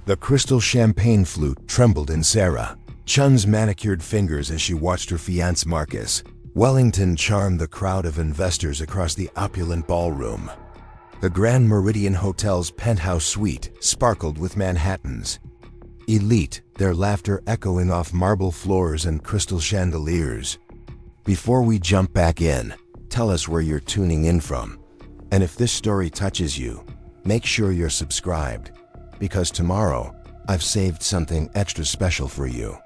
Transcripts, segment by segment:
The crystal champagne flute trembled in Sarah Chun's manicured fingers as she watched her fiancé Marcus. Wellington charmed the crowd of investors across the opulent ballroom. The Grand Meridian Hotel's penthouse suite sparkled with Manhattans. Elite, their laughter echoing off marble floors and crystal chandeliers. Before we jump back in, tell us where you're tuning in from. And if this story touches you, make sure you're subscribed, because tomorrow, I've saved something extra special for you.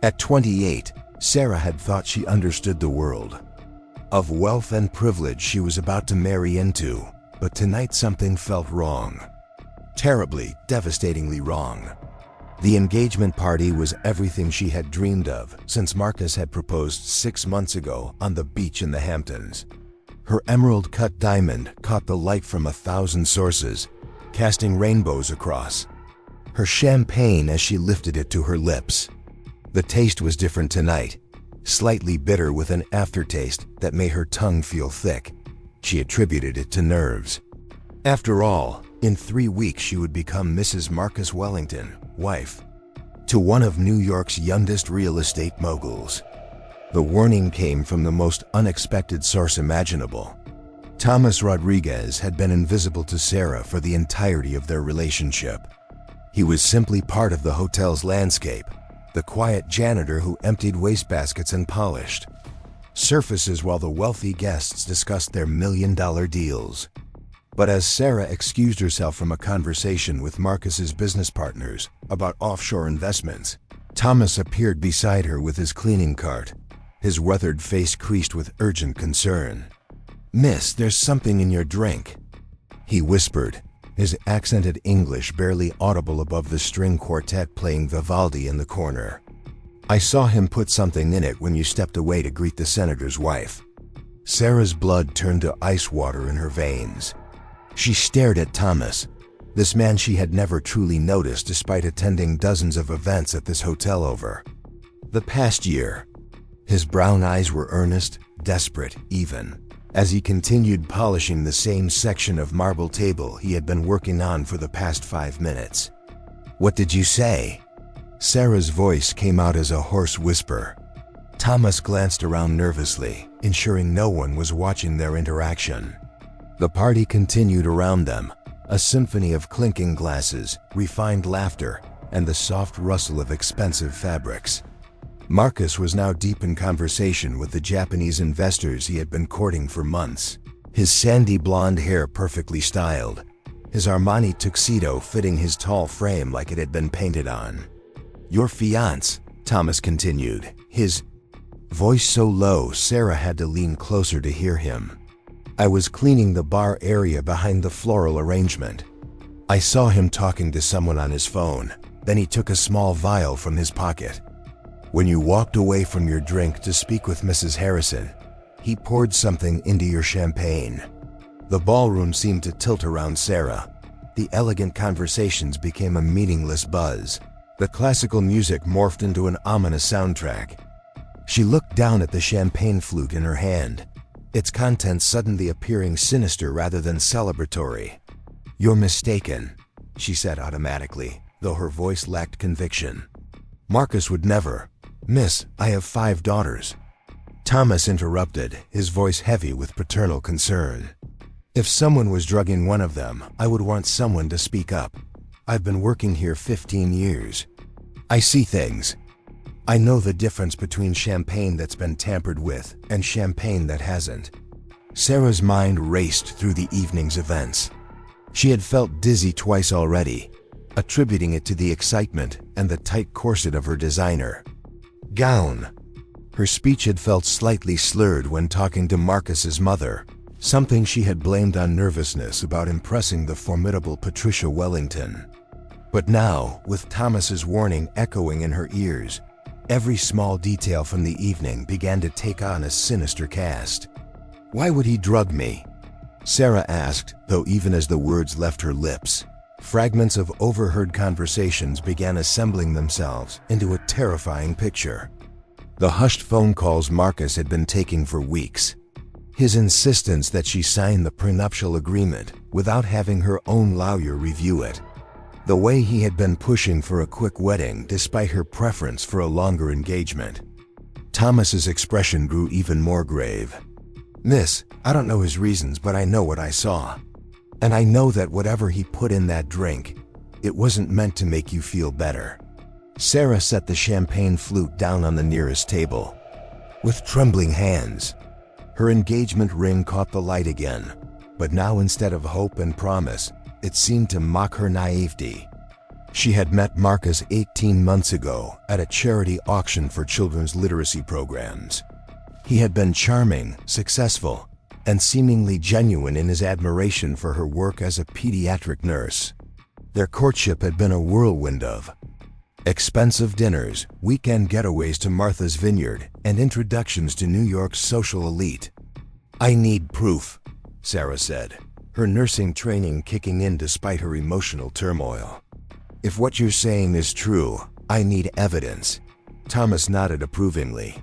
At 28, Sarah had thought she understood the world of wealth and privilege she was about to marry into, but tonight something felt wrong. Terribly, devastatingly wrong. The engagement party was everything she had dreamed of since Marcus had proposed 6 months ago on the beach in the Hamptons. Her emerald-cut diamond caught the light from 1,000 sources, casting rainbows across her champagne as she lifted it to her lips. The taste was different tonight, slightly bitter with an aftertaste that made her tongue feel thick. She attributed it to nerves. After all, in 3 weeks she would become Mrs. Marcus Wellington, wife to one of New York's youngest real estate moguls. The warning came from the most unexpected source imaginable. Thomas Rodriguez had been invisible to Sarah for the entirety of their relationship. He was simply part of the hotel's landscape, the quiet janitor who emptied wastebaskets and polished surfaces while the wealthy guests discussed their million-dollar deals. But as Sarah excused herself from a conversation with Marcus's business partners about offshore investments, Thomas appeared beside her with his cleaning cart, his weathered face creased with urgent concern. "Miss, there's something in your drink," he whispered, his accented English barely audible above the string quartet playing Vivaldi in the corner. "I saw him put something in it when you stepped away to greet the senator's wife." Sarah's blood turned to ice water in her veins. She stared at Thomas, this man she had never truly noticed despite attending dozens of events at this hotel over the past year. His brown eyes were earnest, desperate even, as he continued polishing the same section of marble table he had been working on for the past 5 minutes. "What did you say?" Sarah's voice came out as a hoarse whisper. Thomas glanced around nervously, ensuring no one was watching their interaction. The party continued around them, a symphony of clinking glasses, refined laughter, and the soft rustle of expensive fabrics. Marcus was now deep in conversation with the Japanese investors he had been courting for months, his sandy blonde hair perfectly styled, his Armani tuxedo fitting his tall frame like it had been painted on. "Your fiancé," Thomas continued, his voice so low Sarah had to lean closer to hear him. "I was cleaning the bar area behind the floral arrangement. I saw him talking to someone on his phone, then he took a small vial from his pocket. When you walked away from your drink to speak with Mrs. Harrison, he poured something into your champagne." The ballroom seemed to tilt around Sarah. The elegant conversations became a meaningless buzz. The classical music morphed into an ominous soundtrack. She looked down at the champagne flute in her hand, its contents suddenly appearing sinister rather than celebratory. "You're mistaken," she said automatically, though her voice lacked conviction. "Marcus would never. Miss, I have 5 daughters." Thomas interrupted, his voice heavy with paternal concern. "If someone was drugging one of them, I would want someone to speak up. I've been working here 15 years. I see things. I know the difference between champagne that's been tampered with and champagne that hasn't." Sarah's mind raced through the evening's events. She had felt dizzy twice already, attributing it to the excitement and the tight corset of her designer gown. Her speech had felt slightly slurred when talking to Marcus's mother, something she had blamed on nervousness about impressing the formidable Patricia Wellington. But now, with Thomas's warning echoing in her ears, every small detail from the evening began to take on a sinister cast. "Why would he drug me?" Sarah asked, though even as the words left her lips, fragments of overheard conversations began assembling themselves into a terrifying picture. The hushed phone calls Marcus had been taking for weeks. His insistence that she sign the prenuptial agreement without having her own lawyer review it. The way he had been pushing for a quick wedding despite her preference for a longer engagement. Thomas's expression grew even more grave. "Miss, I don't know his reasons, but I know what I saw. And I know that whatever he put in that drink, it wasn't meant to make you feel better." Sarah set the champagne flute down on the nearest table. With trembling hands, her engagement ring caught the light again, but now instead of hope and promise, it seemed to mock her naivety. She had met Marcus 18 months ago at a charity auction for children's literacy programs. He had been charming, successful, and seemingly genuine in his admiration for her work as a pediatric nurse. Their courtship had been a whirlwind of expensive dinners, weekend getaways to Martha's Vineyard, and introductions to New York's social elite. "I need proof," Sarah said, her nursing training kicking in despite her emotional turmoil. "If what you're saying is true, I need evidence." Thomas nodded approvingly.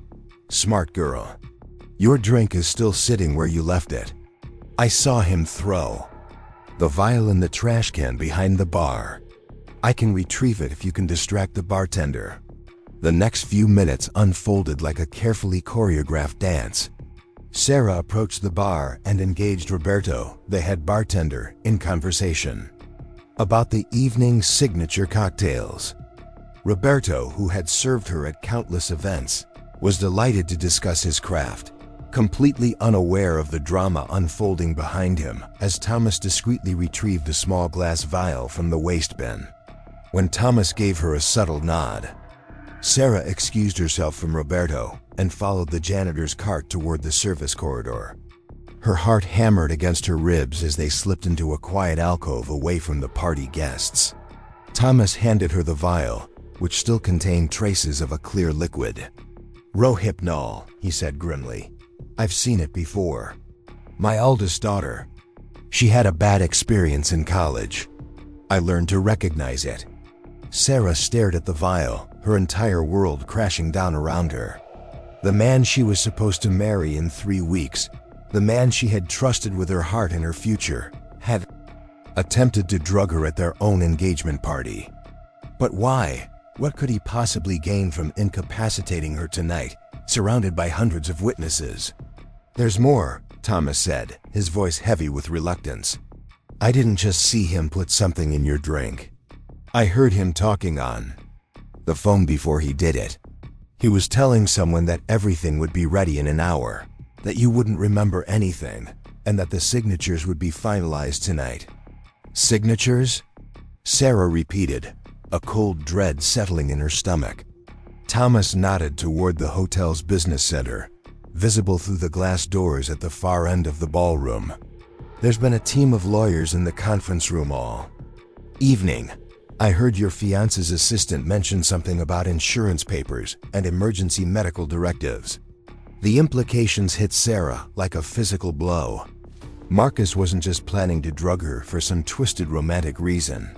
"Smart girl. Your drink is still sitting where you left it. I saw him throw the vial in the trash can behind the bar. I can retrieve it if you can distract the bartender." The next few minutes unfolded like a carefully choreographed dance. Sarah approached the bar and engaged Roberto, the head bartender, in conversation about the evening's signature cocktails. Roberto, who had served her at countless events, was delighted to discuss his craft, completely unaware of the drama unfolding behind him as Thomas discreetly retrieved a small glass vial from the waste bin. When Thomas gave her a subtle nod, Sarah excused herself from Roberto and followed the janitor's cart toward the service corridor. Her heart hammered against her ribs as they slipped into a quiet alcove away from the party guests. Thomas handed her the vial, which still contained traces of a clear liquid. "Rohypnol," he said grimly. "I've seen it before. My oldest daughter. She had a bad experience in college. I learned to recognize it." Sarah stared at the vial, her entire world crashing down around her. The man she was supposed to marry in 3 weeks, the man she had trusted with her heart and her future, had attempted to drug her at their own engagement party. But why? What could he possibly gain from incapacitating her tonight, surrounded by hundreds of witnesses? "There's more," Thomas said, his voice heavy with reluctance. "I didn't just see him put something in your drink. I heard him talking on the phone before he did it. He was telling someone that everything would be ready in an hour, that you wouldn't remember anything, and that the signatures would be finalized tonight." "Signatures?" Sarah repeated, a cold dread settling in her stomach. Thomas nodded toward the hotel's business center, visible through the glass doors at the far end of the ballroom. "There's been a team of lawyers in the conference room all evening. I heard your fiancé's assistant mention something about insurance papers and emergency medical directives." The implications hit Sarah like a physical blow. Marcus wasn't just planning to drug her for some twisted romantic reason.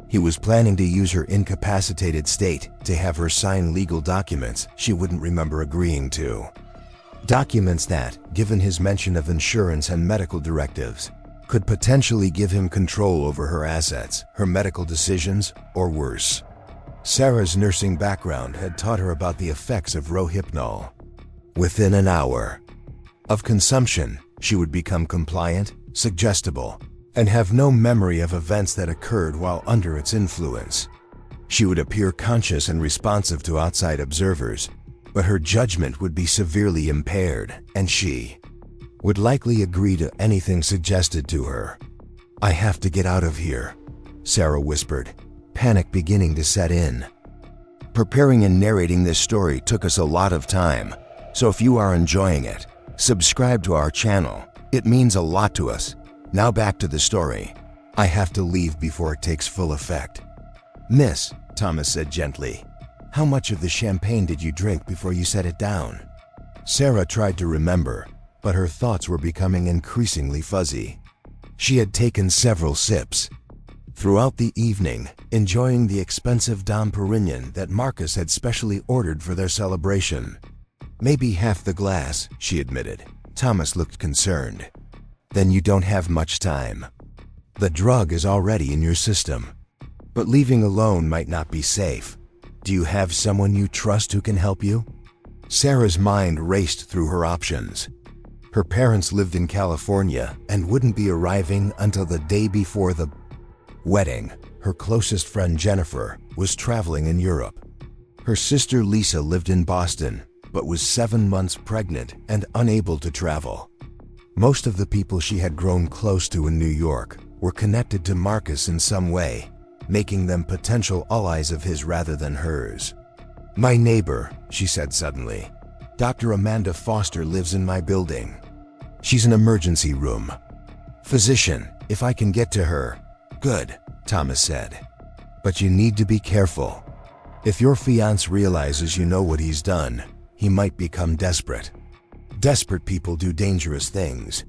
He was planning to use her incapacitated state to have her sign legal documents she wouldn't remember agreeing to. Documents that, given his mention of insurance and medical directives, could potentially give him control over her assets, her medical decisions, or worse. Sarah's nursing background had taught her about the effects of Rohypnol. Within an hour of consumption, she would become compliant, suggestible, and have no memory of events that occurred while under its influence. She would appear conscious and responsive to outside observers, but her judgment would be severely impaired, and she would likely agree to anything suggested to her. "I have to get out of here," Sarah whispered, panic beginning to set in. Preparing and narrating this story took us a lot of time, so if you are enjoying it, subscribe to our channel. It means a lot to us. Now back to the story. "I have to leave before it takes full effect." "Miss," Thomas said gently, "how much of the champagne did you drink before you set it down?" Sarah tried to remember, but her thoughts were becoming increasingly fuzzy. She had taken several sips throughout the evening, enjoying the expensive Dom Perignon that Marcus had specially ordered for their celebration. "Maybe half the glass," she admitted. Thomas looked concerned. "Then you don't have much time. The drug is already in your system." But leaving alone might not be safe. Do you have someone you trust who can help you? Sarah's mind raced through her options. Her parents lived in California and wouldn't be arriving until the day before the wedding. Her closest friend Jennifer was traveling in Europe. Her sister Lisa lived in Boston, but was 7 months pregnant and unable to travel. Most of the people she had grown close to in New York were connected to Marcus in some way, making them potential allies of his rather than hers. "My neighbor," she said suddenly. "Dr. Amanda Foster lives in my building. She's an emergency room physician. If I can get to her." "Good," Thomas said. "But you need to be careful. If your fiancé realizes you know what he's done, he might become desperate. Desperate people do dangerous things."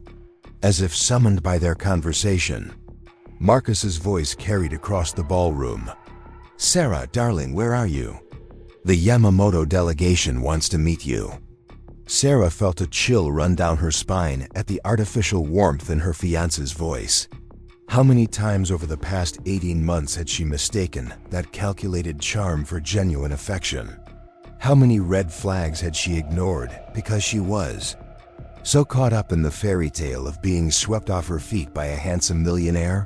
As if summoned by their conversation, Marcus's voice carried across the ballroom. "Sarah, darling, where are you? The Yamamoto delegation wants to meet you." Sarah felt a chill run down her spine at the artificial warmth in her fiancé's voice. How many times over the past 18 months had she mistaken that calculated charm for genuine affection? How many red flags had she ignored because she was so caught up in the fairy tale of being swept off her feet by a handsome millionaire?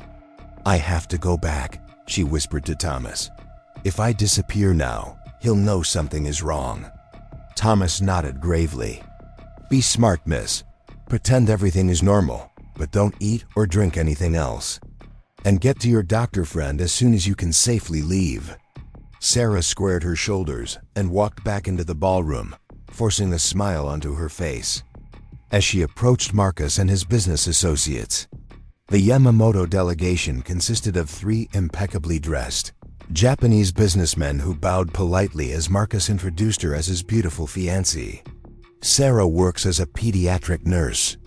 "I have to go back," she whispered to Thomas. "If I disappear now, he'll know something is wrong." Thomas nodded gravely. "Be smart, miss. Pretend everything is normal, but don't eat or drink anything else. And get to your doctor friend as soon as you can safely leave." Sarah squared her shoulders and walked back into the ballroom, forcing a smile onto her face. As she approached Marcus and his business associates, the Yamamoto delegation consisted of 3 impeccably dressed Japanese businessmen who bowed politely as Marcus introduced her as his beautiful fiancée. "Sarah works as a pediatric nurse,"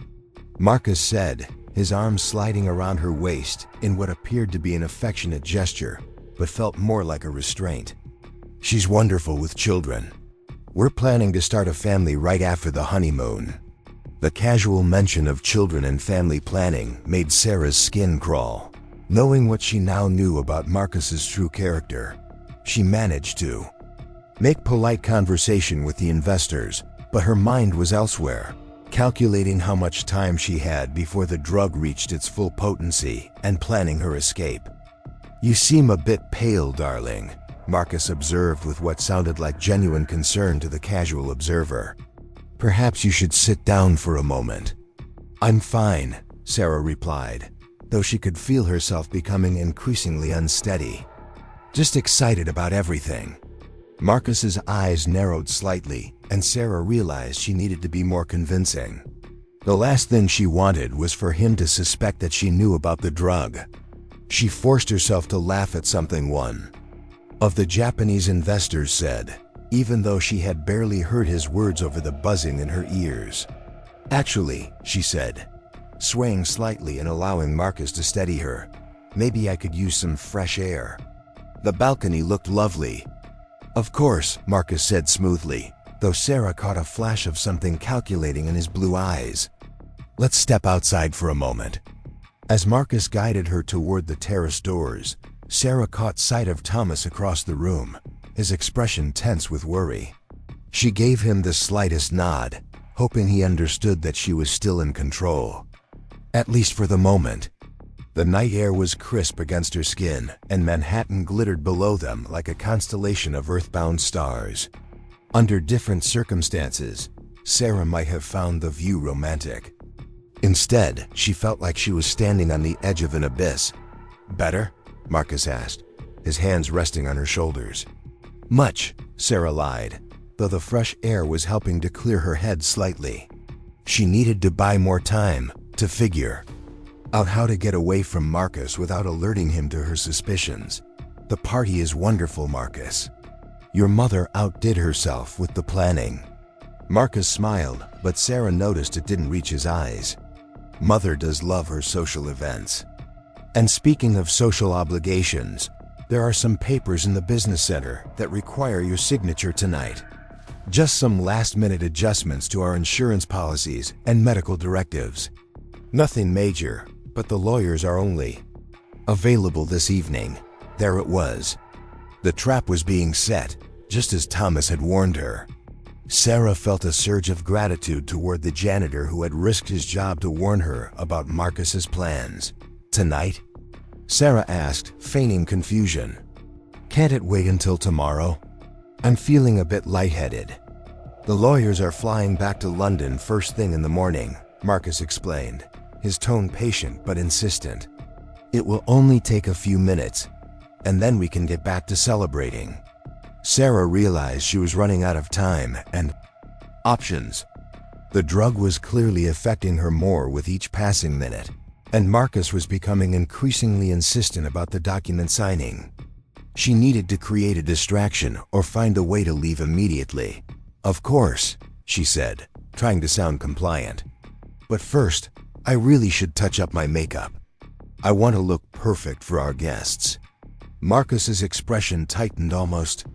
Marcus said, his arms sliding around her waist in what appeared to be an affectionate gesture, but felt more like a restraint. "She's wonderful with children. We're planning to start a family right after the honeymoon." The casual mention of children and family planning made Sarah's skin crawl. Knowing what she now knew about Marcus's true character, she managed to make polite conversation with the investors, but her mind was elsewhere, calculating how much time she had before the drug reached its full potency and planning her escape. "You seem a bit pale, darling," Marcus observed with what sounded like genuine concern to the casual observer. "Perhaps you should sit down for a moment." "I'm fine," Sarah replied, though she could feel herself becoming increasingly unsteady. "Just excited about everything." Marcus's eyes narrowed slightly, and Sarah realized she needed to be more convincing. The last thing she wanted was for him to suspect that she knew about the drug. She forced herself to laugh at something one of the Japanese investors said, even though she had barely heard his words over the buzzing in her ears. "Actually," she said, swaying slightly and allowing Marcus to steady her, "maybe I could use some fresh air. The balcony looked lovely." "Of course," Marcus said smoothly, though Sarah caught a flash of something calculating in his blue eyes. "Let's step outside for a moment." As Marcus guided her toward the terrace doors, Sarah caught sight of Thomas across the room, his expression tense with worry. She gave him the slightest nod, hoping he understood that she was still in control. At least for the moment. The night air was crisp against her skin, and Manhattan glittered below them like a constellation of earthbound stars. Under different circumstances, Sarah might have found the view romantic. Instead, she felt like she was standing on the edge of an abyss. "Better?" Marcus asked, his hands resting on her shoulders. "Much," Sarah lied, though the fresh air was helping to clear her head slightly. She needed to buy more time to figure out how to get away from Marcus without alerting him to her suspicions. "The party is wonderful, Marcus. Your mother outdid herself with the planning." Marcus smiled, but Sarah noticed it didn't reach his eyes. Mother does love her social events. And speaking of social obligations, there are some papers in the business center that require your signature tonight. Just some last-minute adjustments to our insurance policies and medical directives. Nothing major, but the lawyers are only available this evening. There it was. The trap was being set, just as Thomas had warned her. Sarah felt a surge of gratitude toward the janitor who had risked his job to warn her about Marcus's plans. Tonight? Sarah asked, feigning confusion. Can't it wait until tomorrow? I'm feeling a bit lightheaded. The lawyers are flying back to London first thing in the morning, Marcus explained, his tone patient but insistent. It will only take a few minutes, and then we can get back to celebrating. Sarah realized she was running out of time and options. The drug was clearly affecting her more with each passing minute, and Marcus was becoming increasingly insistent about the document signing. She needed to create a distraction or find a way to leave immediately. Of course, she said, trying to sound compliant. But first, I really should touch up my makeup. I want to look perfect for our guests. Marcus's expression tightened almost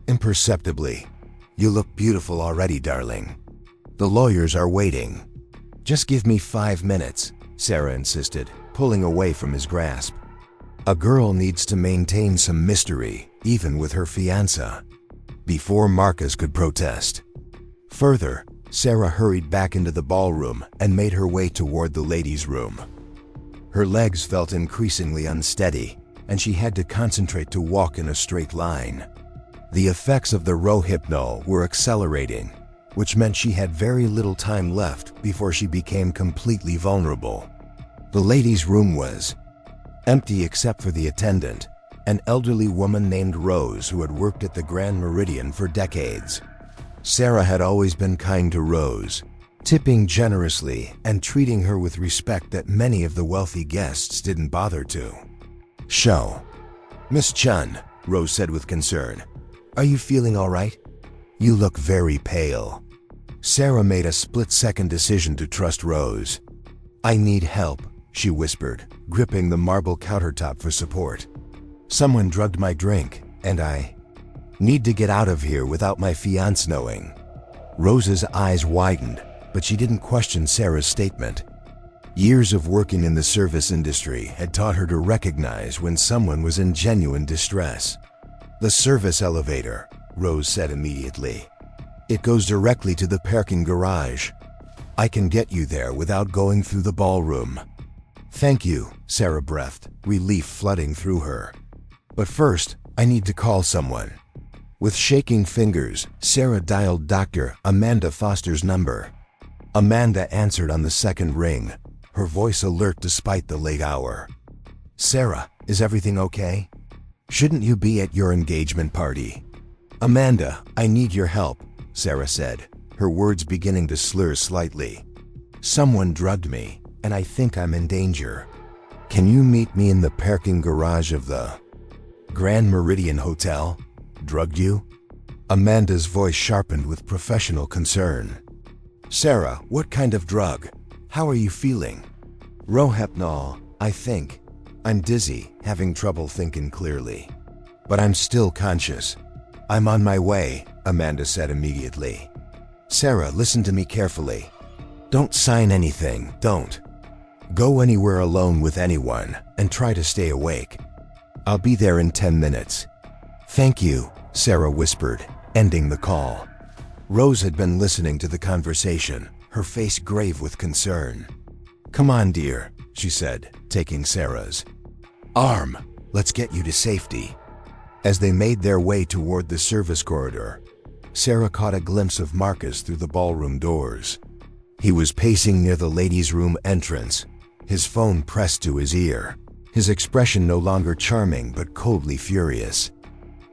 imperceptibly. You look beautiful already, darling. The lawyers are waiting. Just give me 5 minutes, Sarah insisted, pulling away from his grasp. A girl needs to maintain some mystery, even with her fiancé, before Marcus could protest. Further, Sarah hurried back into the ballroom and made her way toward the ladies' room. Her legs felt increasingly unsteady, and she had to concentrate to walk in a straight line. The effects of the Rohypnol were accelerating, which meant she had very little time left before she became completely vulnerable. The ladies' room was empty except for the attendant, an elderly woman named Rose who had worked at the Grand Meridian for decades. Sarah had always been kind to Rose, tipping generously and treating her with respect that many of the wealthy guests didn't bother to show. Miss Chun, Rose said with concern, are you feeling all right? You look very pale. Sarah made a split-second decision to trust Rose. I need help, she whispered, gripping the marble countertop for support. Someone drugged my drink, and I need to get out of here without my fiancé knowing. Rose's eyes widened, but she didn't question Sarah's statement. Years of working in the service industry had taught her to recognize when someone was in genuine distress. The service elevator, Rose said immediately. It goes directly to the parking garage. I can get you there without going through the ballroom. Thank you, Sarah breathed, relief flooding through her. But first, I need to call someone. With shaking fingers, Sarah dialed Dr. Amanda Foster's number. Amanda answered on the second ring, her voice alert despite the late hour. Sarah, is everything okay? Shouldn't you be at your engagement party? Amanda, I need your help, Sarah said, her words beginning to slur slightly. Someone drugged me, and I think I'm in danger. Can you meet me in the parking garage of the Grand Meridian Hotel? Drugged you? Amanda's voice sharpened with professional concern. Sarah, what kind of drug? How are you feeling? Rohypnol, I think. I'm dizzy, having trouble thinking clearly. But I'm still conscious. I'm on my way, Amanda said immediately. Sarah, listen to me carefully. Don't sign anything, don't. Go anywhere alone with anyone and try to stay awake. I'll be there in 10 minutes. Thank you, Sarah whispered, ending the call. Rose had been listening to the conversation, her face grave with concern. Come on, dear, she said, taking Sarah's arm. Let's get you to safety. As they made their way toward the service corridor, Sarah caught a glimpse of Marcus through the ballroom doors. He was pacing near the ladies' room entrance, his phone pressed to his ear, his expression no longer charming but coldly furious.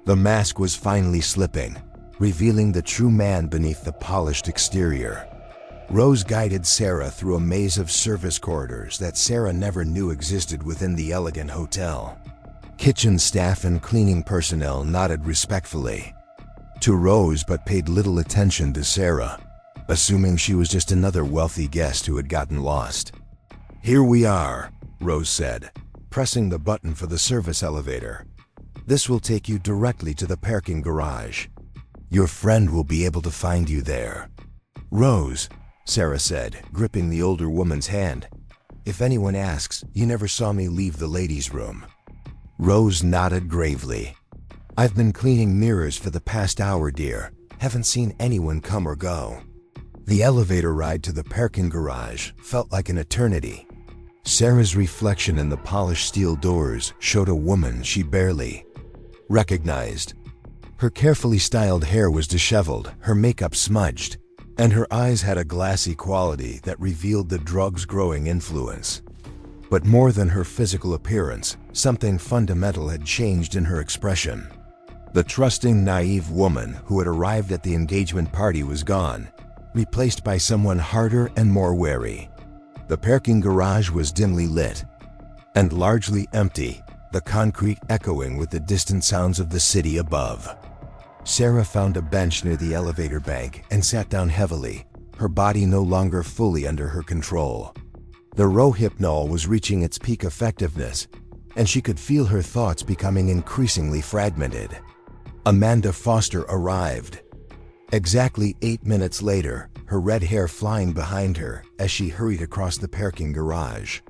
The mask was finally slipping, revealing the true man beneath the polished exterior. Rose guided Sarah through a maze of service corridors that Sarah never knew existed within the elegant hotel. Kitchen staff and cleaning personnel nodded respectfully to Rose but paid little attention to Sarah, assuming she was just another wealthy guest who had gotten lost. Here we are, Rose said, pressing the button for the service elevator. This will take you directly to the parking garage. Your friend will be able to find you there. Rose, Sarah said, gripping the older woman's hand. If anyone asks, you never saw me leave the ladies' room. Rose nodded gravely. "I've been cleaning mirrors for the past hour, dear. Haven't seen anyone come or go." The elevator ride to the parking garage felt like an eternity. Sarah's reflection in the polished steel doors showed a woman she barely recognized. Her carefully styled hair was disheveled, her makeup smudged, and her eyes had a glassy quality that revealed the drug's growing influence. But more than her physical appearance, something fundamental had changed in her expression. The trusting, naive woman who had arrived at the engagement party was gone, replaced by someone harder and more wary. The parking garage was dimly lit and largely empty, the concrete echoing with the distant sounds of the city above. Sarah found a bench near the elevator bank and sat down heavily, her body no longer fully under her control. The Rohypnol was reaching its peak effectiveness, and she could feel her thoughts becoming increasingly fragmented. Amanda Foster arrived. Exactly 8 minutes later, her red hair flying behind her as she hurried across the parking garage.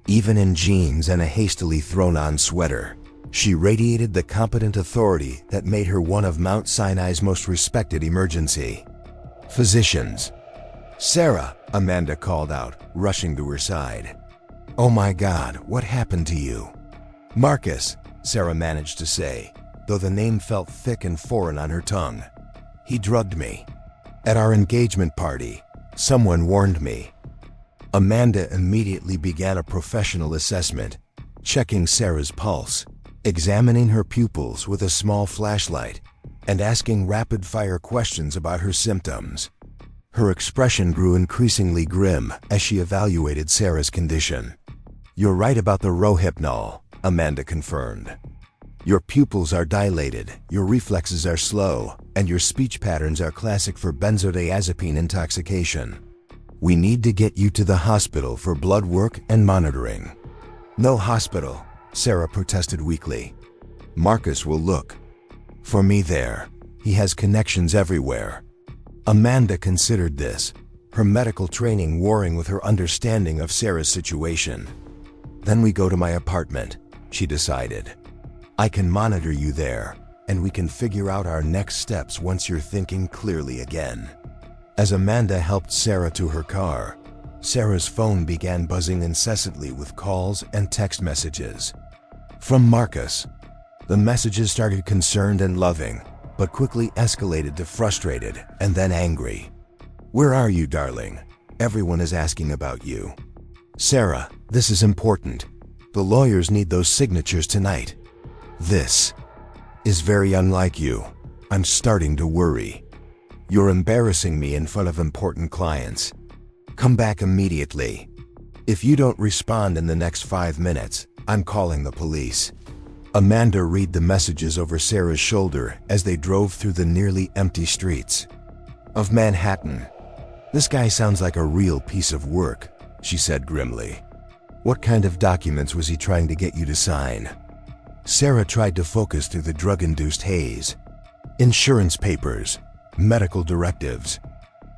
Even in jeans and a hastily thrown-on sweater, she radiated the competent authority that made her one of Mount Sinai's most respected emergency physicians. "Sarah," Amanda called out, rushing to her side. "Oh my God, what happened to you?" "Marcus," Sarah managed to say, though the name felt thick and foreign on her tongue. "He drugged me. At our engagement party, someone warned me." Amanda immediately began a professional assessment, checking Sarah's pulse, examining her pupils with a small flashlight, and asking rapid-fire questions about her symptoms. Her expression grew increasingly grim as she evaluated Sarah's condition. "You're right about the Rohypnol," Amanda confirmed. "Your pupils are dilated, your reflexes are slow, and your speech patterns are classic for benzodiazepine intoxication. We need to get you to the hospital for blood work and monitoring." "No hospital," Sarah protested weakly. "Marcus will look for me there. He has connections everywhere." Amanda considered this, her medical training warring with her understanding of Sarah's situation. "Then we go to my apartment," she decided. "I can monitor you there, and we can figure out our next steps once you're thinking clearly again." As Amanda helped Sarah to her car, Sarah's phone began buzzing incessantly with calls and text messages from Marcus. The messages started concerned and loving, but quickly escalated to frustrated and then angry. "Where are you, darling? Everyone is asking about you." "Sarah, this is important. The lawyers need those signatures tonight." "This is very unlike you. I'm starting to worry. You're embarrassing me in front of important clients. Come back immediately. If you don't respond in the next 5 minutes, I'm calling the police." Amanda read the messages over Sarah's shoulder as they drove through the nearly empty streets of Manhattan. "This guy sounds like a real piece of work," she said grimly. "What kind of documents was he trying to get you to sign?" Sarah tried to focus through the drug-induced haze. "Insurance papers, medical directives."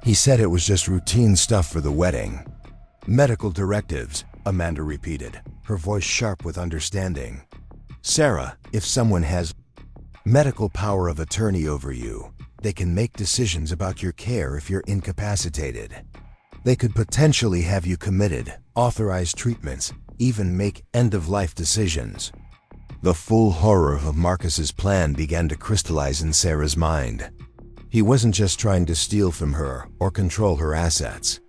He said it was just routine stuff for the wedding. "Medical directives," Amanda repeated, her voice sharp with understanding. "Sarah, if someone has medical power of attorney over you, they can make decisions about your care if you're incapacitated. They could potentially have you committed, authorize treatments, even make end-of-life decisions." The full horror of Marcus's plan began to crystallize in Sarah's mind. He wasn't just trying to steal from her or control her assets.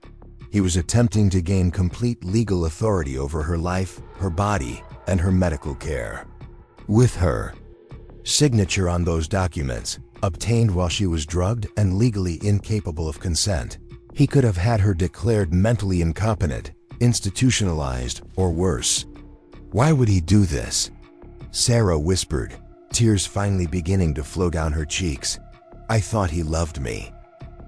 He was attempting to gain complete legal authority over her life, her body, and her medical care. With her signature on those documents, obtained while she was drugged and legally incapable of consent, he could have had her declared mentally incompetent, institutionalized, or worse. Why would he do this? Sarah whispered, tears finally beginning to flow down her cheeks. "I thought he loved me."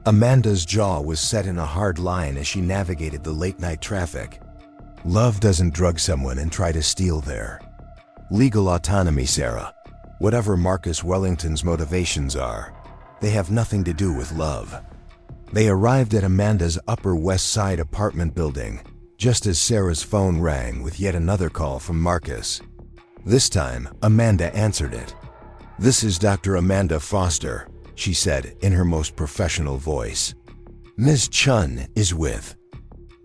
Amanda's jaw was set in a hard line as she navigated the late-night traffic. Love doesn't drug someone and try to steal their legal autonomy, Sarah. Whatever Marcus Wellington's motivations are, they have nothing to do with love. They arrived at Amanda's Upper West Side apartment building, just as Sarah's phone rang with yet another call from Marcus. This time, Amanda answered it. "This is Dr. Amanda Foster," she said in her most professional voice. "Ms. Chun is with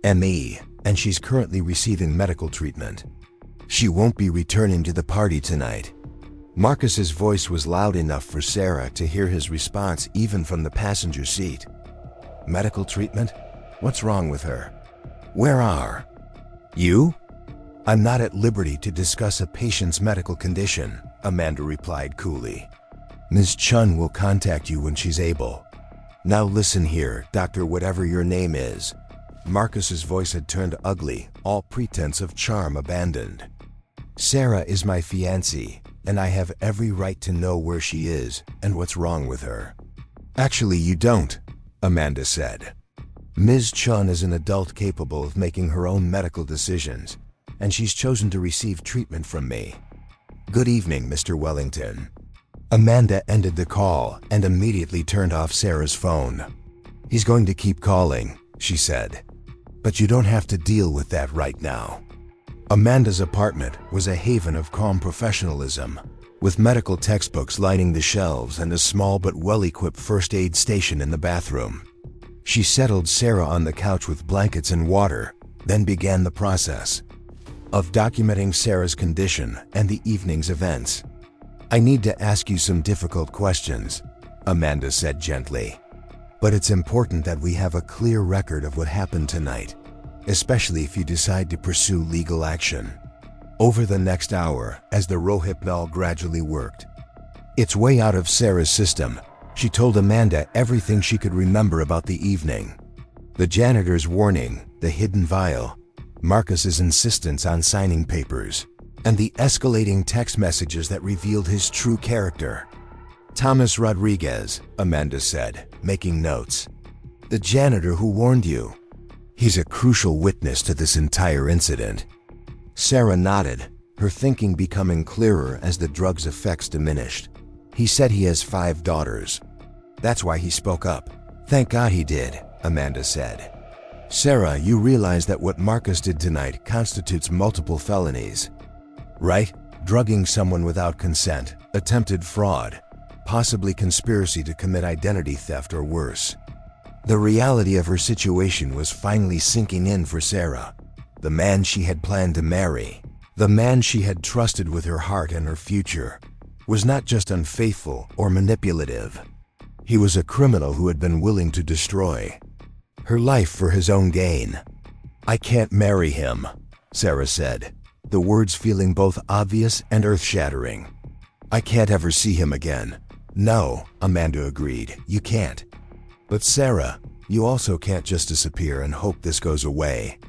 ME, and she's currently receiving medical treatment. She won't be returning to the party tonight." Marcus's voice was loud enough for Sarah to hear his response even from the passenger seat. "Medical treatment? What's wrong with her? Where are you?" "I'm not at liberty to discuss a patient's medical condition," Amanda replied coolly. "Ms. Chun will contact you when she's able. Now listen here, Doctor whatever your name is." Marcus's voice had turned ugly, all pretense of charm abandoned. "Sarah is my fiancée, and I have every right to know where she is and what's wrong with her." "Actually, you don't," Amanda said. "Ms. Chun is an adult capable of making her own medical decisions, and she's chosen to receive treatment from me. Good evening, Mr. Wellington." Amanda ended the call and immediately turned off Sarah's phone. "He's going to keep calling," she said. "But you don't have to deal with that right now." Amanda's apartment was a haven of calm professionalism, with medical textbooks lining the shelves and a small but well-equipped first aid station in the bathroom. She settled Sarah on the couch with blankets and water, then began the process of documenting Sarah's condition and the evening's events. "I need to ask you some difficult questions," Amanda said gently. "But it's important that we have a clear record of what happened tonight, especially if you decide to pursue legal action." Over the next hour, as the Rohypnol gradually worked its way out of Sarah's system, she told Amanda everything she could remember about the evening. The janitor's warning, the hidden vial, Marcus's insistence on signing papers, and the escalating text messages that revealed his true character. "Thomas Rodriguez," Amanda said, making notes. "The janitor who warned you. He's a crucial witness to this entire incident." Sarah nodded, her thinking becoming clearer as the drug's effects diminished. "He said he has 5 daughters. That's why he spoke up." "Thank God he did," Amanda said. "Sarah, you realize that what Marcus did tonight constitutes multiple felonies, right? Drugging someone without consent, attempted fraud, possibly conspiracy to commit identity theft or worse." The reality of her situation was finally sinking in for Sarah. The man she had planned to marry, the man she had trusted with her heart and her future, was not just unfaithful or manipulative. He was a criminal who had been willing to destroy her life for his own gain. "I can't marry him," Sarah said, the words feeling both obvious and earth-shattering. "I can't ever see him again." "No," Amanda agreed, "you can't. But Sarah, you also can't just disappear and hope this goes away.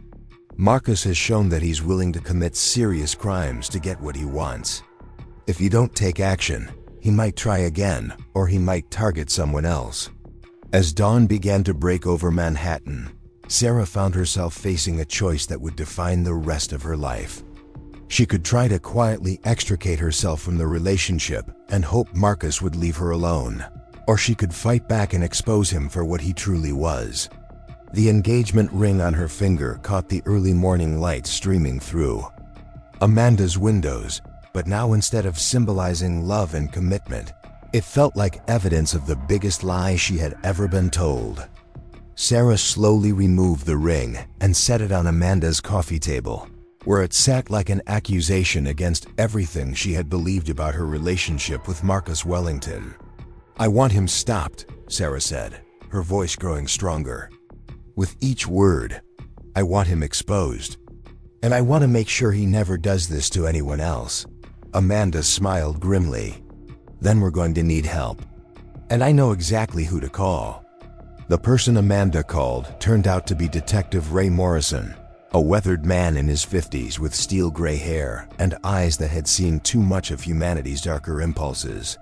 Marcus has shown that he's willing to commit serious crimes to get what he wants. If you don't take action, he might try again, or he might target someone else." As dawn began to break over Manhattan, Sarah found herself facing a choice that would define the rest of her life. She could try to quietly extricate herself from the relationship and hope Marcus would leave her alone, or she could fight back and expose him for what he truly was. The engagement ring on her finger caught the early morning light streaming through Amanda's windows, but now instead of symbolizing love and commitment, it felt like evidence of the biggest lie she had ever been told. Sarah slowly removed the ring and set it on Amanda's coffee table, where it sat like an accusation against everything she had believed about her relationship with Marcus Wellington. "I want him stopped," Sarah said, her voice growing stronger. "With each word, I want him exposed. And I want to make sure he never does this to anyone else." Amanda smiled grimly. "Then we're going to need help. And I know exactly who to call." The person Amanda called turned out to be Detective Ray Morrison, a weathered man in his 50s with steel gray hair and eyes that had seen too much of humanity's darker impulses.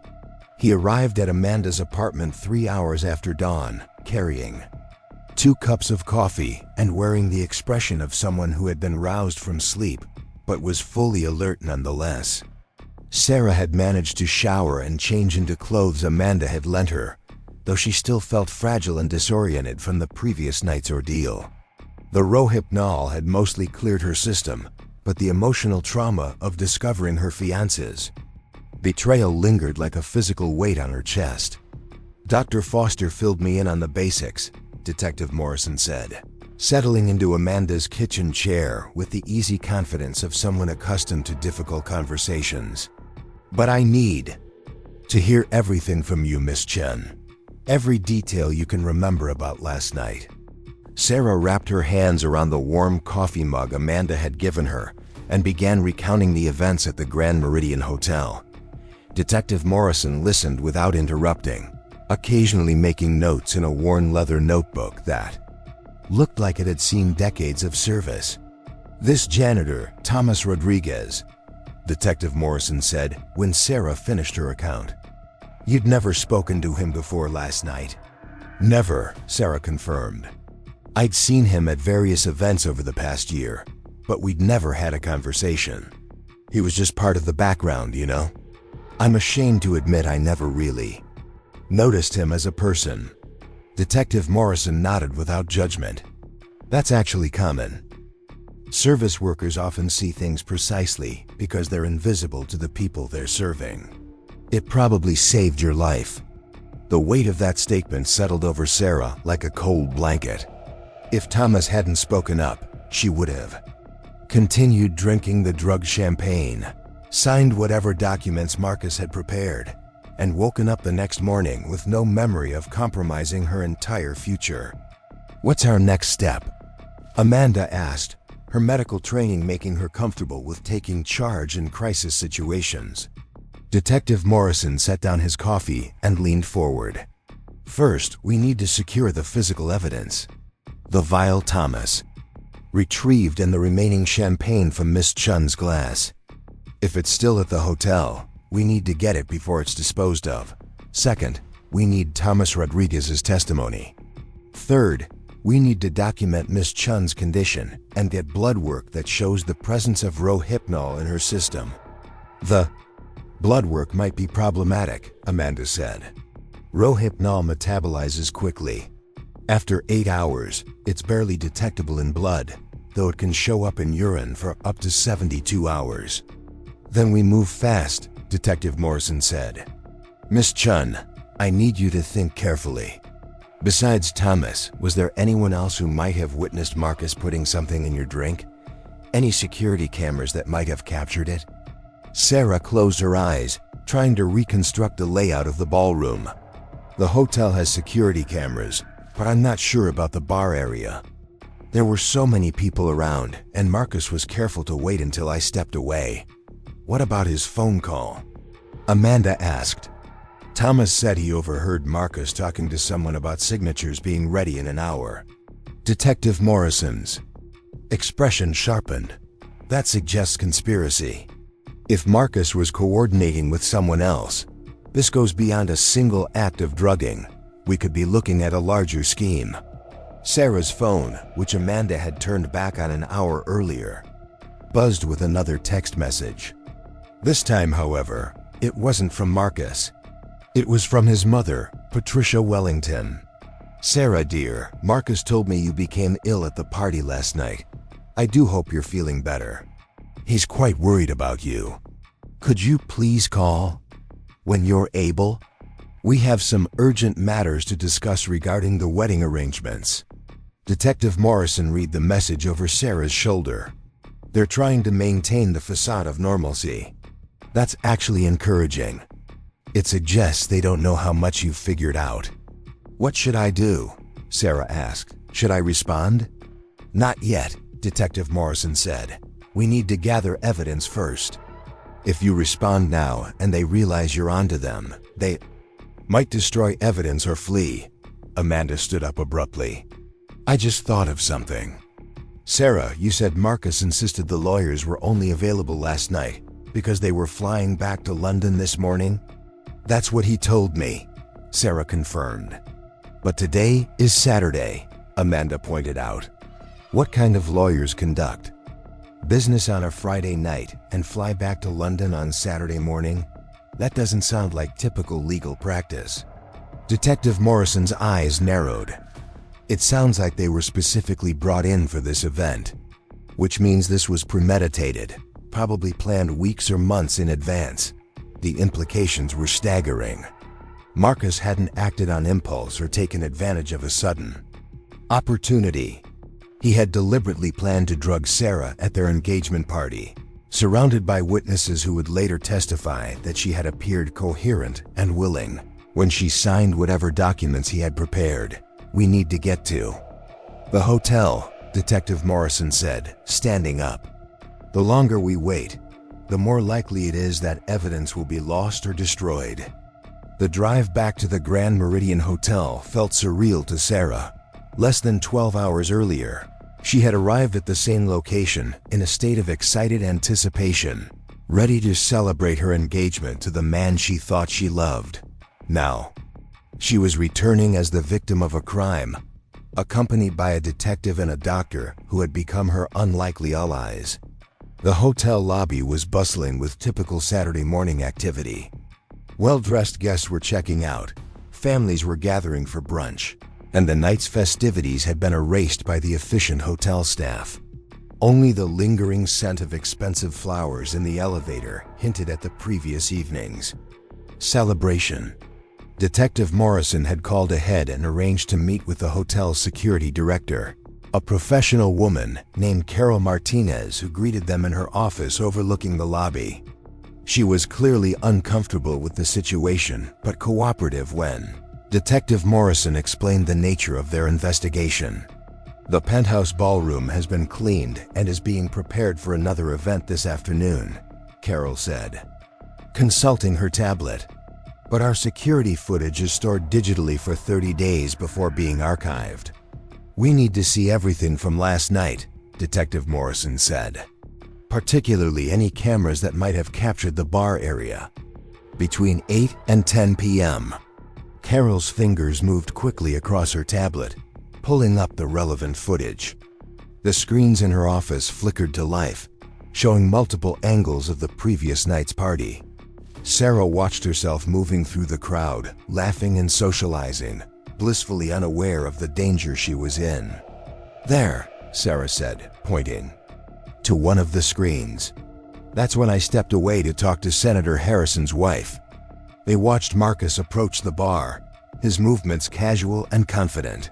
He arrived at Amanda's apartment 3 hours after dawn, carrying 2 cups of coffee and wearing the expression of someone who had been roused from sleep, but was fully alert nonetheless. Sarah had managed to shower and change into clothes Amanda had lent her, though she still felt fragile and disoriented from the previous night's ordeal. The Rohypnol had mostly cleared her system, but the emotional trauma of discovering her fiancé's betrayal lingered like a physical weight on her chest. Dr. Foster filled me in on the basics, Detective Morrison said, settling into Amanda's kitchen chair with the easy confidence of someone accustomed to difficult conversations. But I need to hear everything from you, Miss Chen. Every detail you can remember about last night. Sarah wrapped her hands around the warm coffee mug Amanda had given her and began recounting the events at the Grand Meridian Hotel. Detective Morrison listened without interrupting, occasionally making notes in a worn leather notebook that looked like it had seen decades of service. "This janitor, Thomas Rodriguez," Detective Morrison said when Sarah finished her account. "You'd never spoken to him before last night?" "Never," Sarah confirmed. "I'd seen him at various events over the past year, but we'd never had a conversation. He was just part of the background, you know? I'm ashamed to admit I never really noticed him as a person." Detective Morrison nodded without judgment. "That's actually common. Service workers often see things precisely because they're invisible to the people they're serving. It probably saved your life." The weight of that statement settled over Sarah like a cold blanket. If Thomas hadn't spoken up, she would have continued drinking the drugged champagne, signed whatever documents Marcus had prepared, and woken up the next morning with no memory of compromising her entire future. "What's our next step?" Amanda asked, her medical training making her comfortable with taking charge in crisis situations. Detective Morrison set down his coffee and leaned forward. "First, we need to secure the physical evidence. The vial Thomas retrieved and the remaining champagne from Miss Chun's glass. If it's still at the hotel, we need to get it before it's disposed of. Second, we need Thomas Rodriguez's testimony. Third, we need to document Miss Chun's condition and get blood work that shows the presence of rohypnol in her system." "The blood work might be problematic," Amanda said. "Rohypnol metabolizes quickly. After 8 hours, it's barely detectable in blood, though it can show up in urine for up to 72 hours. "Then we move fast," Detective Morrison said. "Miss Chun, I need you to think carefully. Besides Thomas, was there anyone else who might have witnessed Marcus putting something in your drink? Any security cameras that might have captured it?" Sarah closed her eyes, trying to reconstruct the layout of the ballroom. "The hotel has security cameras, but I'm not sure about the bar area. There were so many people around, and Marcus was careful to wait until I stepped away." "What about his phone call?" Amanda asked. "Thomas said he overheard Marcus talking to someone about signatures being ready in an hour." Detective Morrison's expression sharpened. "That suggests conspiracy. If Marcus was coordinating with someone else, this goes beyond a single act of drugging. We could be looking at a larger scheme." Sarah's phone, which Amanda had turned back on an hour earlier, buzzed with another text message. This time, however, it wasn't from Marcus. It was from his mother, Patricia Wellington. "Sarah, dear, Marcus told me you became ill at the party last night. I do hope you're feeling better. He's quite worried about you. Could you please call when you're able? We have some urgent matters to discuss regarding the wedding arrangements." Detective Morrison read the message over Sarah's shoulder. "They're trying to maintain the facade of normalcy. That's actually encouraging. It suggests they don't know how much you've figured out." "What should I do?" Sarah asked. "Should I respond?" "Not yet," Detective Morrison said. "We need to gather evidence first. If you respond now and they realize you're onto them, they might destroy evidence or flee." Amanda stood up abruptly. "I just thought of something. Sarah, you said Marcus insisted the lawyers were only available last night because they were flying back to London this morning?" "That's what he told me," Sarah confirmed. "But today is Saturday," Amanda pointed out. "What kind of lawyers conduct business on a Friday night and fly back to London on Saturday morning? That doesn't sound like typical legal practice." Detective Morrison's eyes narrowed. "It sounds like they were specifically brought in for this event. which means this was premeditated, probably planned weeks or months in advance. The implications were staggering. Marcus hadn't acted on impulse or taken advantage of a sudden opportunity. He had deliberately planned to drug Sarah at their engagement party, surrounded by witnesses who would later testify that she had appeared coherent and willing when she signed whatever documents he had prepared. "We need to get to the hotel," Detective Morrison said, standing up. "The longer we wait, the more likely it is that evidence will be lost or destroyed." The drive back to the Grand Meridian Hotel felt surreal to Sarah. Less than 12 hours earlier, she had arrived at the same location in a state of excited anticipation, ready to celebrate her engagement to the man she thought she loved. Now, she was returning as the victim of a crime, accompanied by a detective and a doctor who had become her unlikely allies. The hotel lobby was bustling with typical Saturday morning activity. Well-dressed guests were checking out, families were gathering for brunch, and the night's festivities had been erased by the efficient hotel staff. Only the lingering scent of expensive flowers in the elevator hinted at the previous evening's celebration. Detective Morrison had called ahead and arranged to meet with the hotel's security director, a professional woman named Carol Martinez, who greeted them in her office overlooking the lobby. She was clearly uncomfortable with the situation, but cooperative when Detective Morrison explained the nature of their investigation. "The penthouse ballroom has been cleaned and is being prepared for another event this afternoon," Carol said, consulting her tablet. "But our security footage is stored digitally for 30 days before being archived. We need to see everything from last night," Detective Morrison said, "particularly any cameras that might have captured the bar area between 8 and 10 p.m. Carol's fingers moved quickly across her tablet, pulling up the relevant footage. The screens in her office flickered to life, showing multiple angles of the previous night's party. Sarah watched herself moving through the crowd, laughing and socializing, blissfully unaware of the danger she was in. "There," Sarah said, pointing to one of the screens. "That's when I stepped away to talk to Senator Harrison's wife." They watched Marcus approach the bar, his movements casual and confident.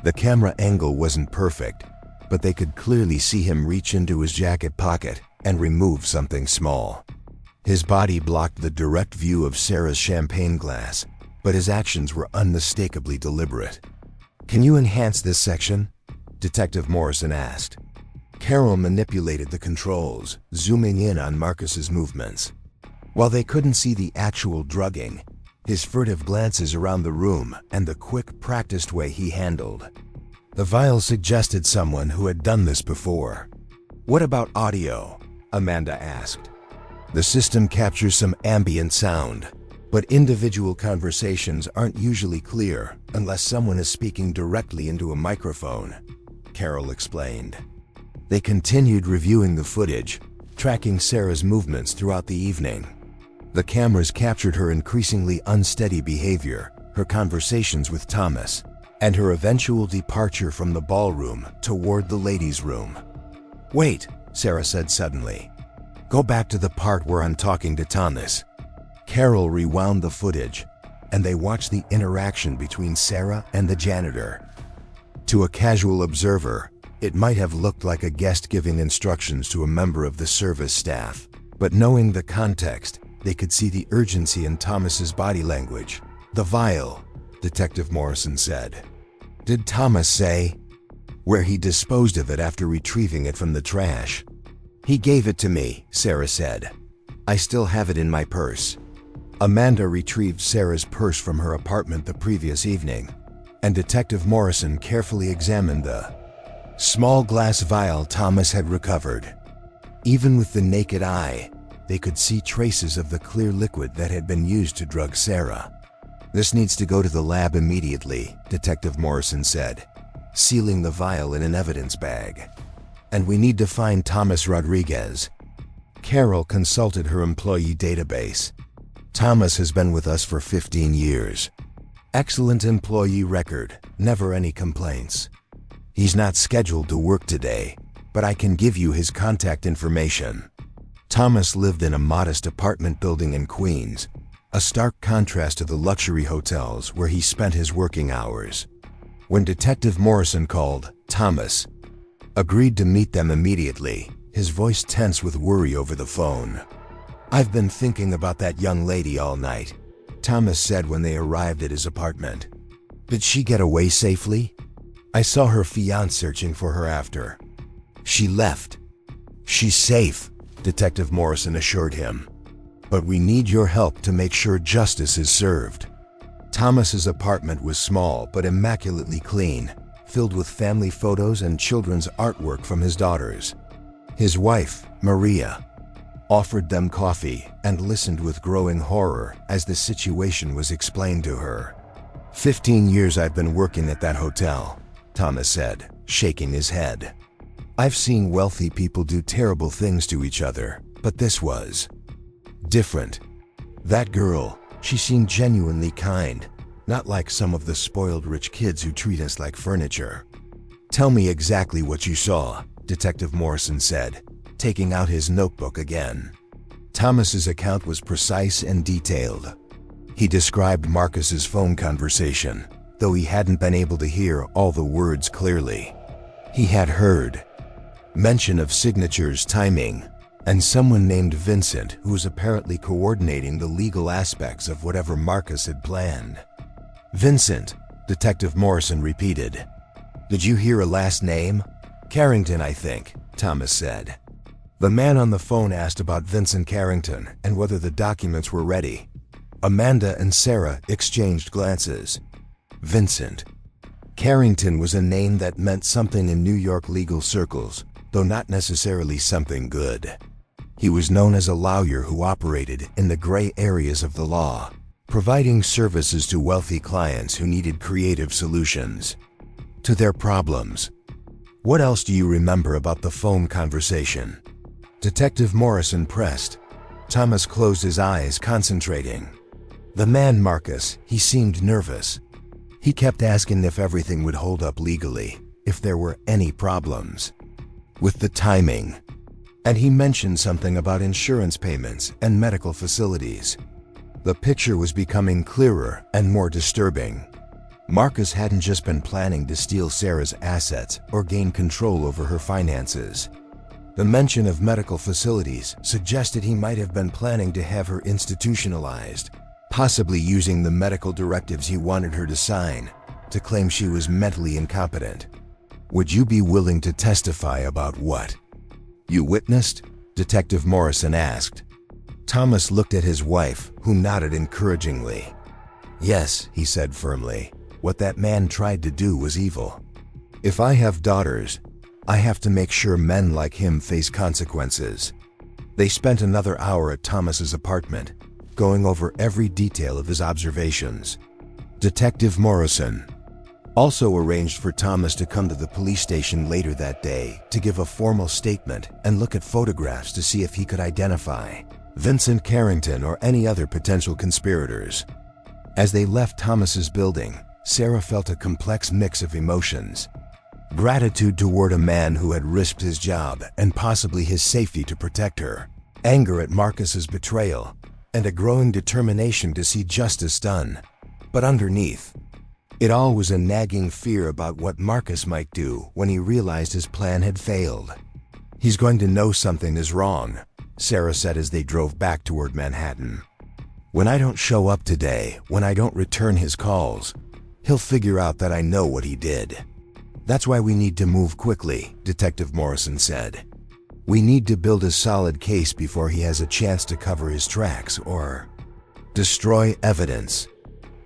The camera angle wasn't perfect, but they could clearly see him reach into his jacket pocket and remove something small. His body blocked the direct view of Sarah's champagne glass, but his actions were unmistakably deliberate. "Can you enhance this section?" Detective Morrison asked. Carol manipulated the controls, zooming in on Marcus's movements. While they couldn't see the actual drugging, his furtive glances around the room and the quick, practiced way he handled the vial suggested someone who had done this before. "What about audio?" Amanda asked. "The system captures some ambient sound, but individual conversations aren't usually clear unless someone is speaking directly into a microphone," Carol explained. They continued reviewing the footage, tracking Sarah's movements throughout the evening. The cameras captured her increasingly unsteady behavior, her conversations with Thomas, and her eventual departure from the ballroom toward the ladies' room. "Wait," Sarah said suddenly. "Go back to the part where I'm talking to Thomas." Carol rewound the footage, and they watched the interaction between Sarah and the janitor. To a casual observer, it might have looked like a guest giving instructions to a member of the service staff, but knowing the context, they could see the urgency in Thomas's body language. "The vial," Detective Morrison said. "Did Thomas say where he disposed of it after retrieving it from the trash?" "He gave it to me," Sarah said. "I still have it in my purse." Amanda retrieved Sarah's purse from her apartment the previous evening, and Detective Morrison carefully examined the small glass vial Thomas had recovered. Even with the naked eye, they could see traces of the clear liquid that had been used to drug Sarah. "This needs to go to the lab immediately," Detective Morrison said, sealing the vial in an evidence bag. "And we need to find Thomas Rodriguez." Carol consulted her employee database. "Thomas has been with us for 15 years. Excellent employee record, never any complaints. He's not scheduled to work today, but I can give you his contact information. Thomas lived in a modest apartment building in Queens, a stark contrast to the luxury hotels where he spent his working hours. When Detective Morrison called, Thomas agreed to meet them immediately, his voice tense with worry over the phone. "I've been thinking about that young lady all night," Thomas said when they arrived at his apartment. "Did she get away safely? I saw her fiancé searching for her after she left." "She's safe," Detective Morrison assured him. "But we need your help to make sure justice is served." Thomas's apartment was small but immaculately clean, filled with family photos and children's artwork from his daughters. His wife, Maria, offered them coffee and listened with growing horror as the situation was explained to her. 15 years I've been working at that hotel," Thomas said, shaking his head. "I've seen wealthy people do terrible things to each other, but this was different. That girl, she seemed genuinely kind, not like some of the spoiled rich kids who treat us like furniture." "Tell me exactly what you saw," Detective Morrison said, taking out his notebook again. Thomas's account was precise and detailed. He described Marcus's phone conversation, though he hadn't been able to hear all the words clearly. He had heard mention of signatures, timing, and someone named Vincent who was apparently coordinating the legal aspects of whatever Marcus had planned. "Vincent," Detective Morrison repeated. "Did you hear a last name?" "Carrington, I think," Thomas said. The man on the phone asked about Vincent Carrington and whether the documents were ready. Amanda and Sarah exchanged glances. Vincent Carrington was a name that meant something in New York legal circles, though not necessarily something good. He was known as a lawyer who operated in the gray areas of the law, providing services to wealthy clients who needed creative solutions to their problems. "What else do you remember about the phone conversation?" Detective Morrison pressed. Thomas closed his eyes, concentrating. "The man, Marcus, he seemed nervous. He kept asking if everything would hold up legally, if there were any problems with the timing. And he mentioned something about insurance payments and medical facilities." The picture was becoming clearer and more disturbing. Marcus hadn't just been planning to steal Sarah's assets or gain control over her finances. The mention of medical facilities suggested he might have been planning to have her institutionalized, possibly using the medical directives he wanted her to sign to claim she was mentally incompetent. "Would you be willing to testify about what you witnessed?" Detective Morrison asked. Thomas looked at his wife, who nodded encouragingly. "Yes," he said firmly. "What that man tried to do was evil. If I have daughters, I have to make sure men like him face consequences." They spent another hour at Thomas's apartment, going over every detail of his observations. Detective Morrison also arranged for Thomas to come to the police station later that day to give a formal statement and look at photographs to see if he could identify Vincent Carrington or any other potential conspirators. As they left Thomas's building, Sarah felt a complex mix of emotions. Gratitude toward a man who had risked his job and possibly his safety to protect her, anger at Marcus's betrayal, and a growing determination to see justice done. But underneath it all was a nagging fear about what Marcus might do when he realized his plan had failed. "He's going to know something is wrong," Sarah said as they drove back toward Manhattan. "When I don't show up today, when I don't return his calls, he'll figure out that I know what he did. That's why we need to move quickly," Detective Morrison said. "We need to build a solid case before he has a chance to cover his tracks or destroy evidence."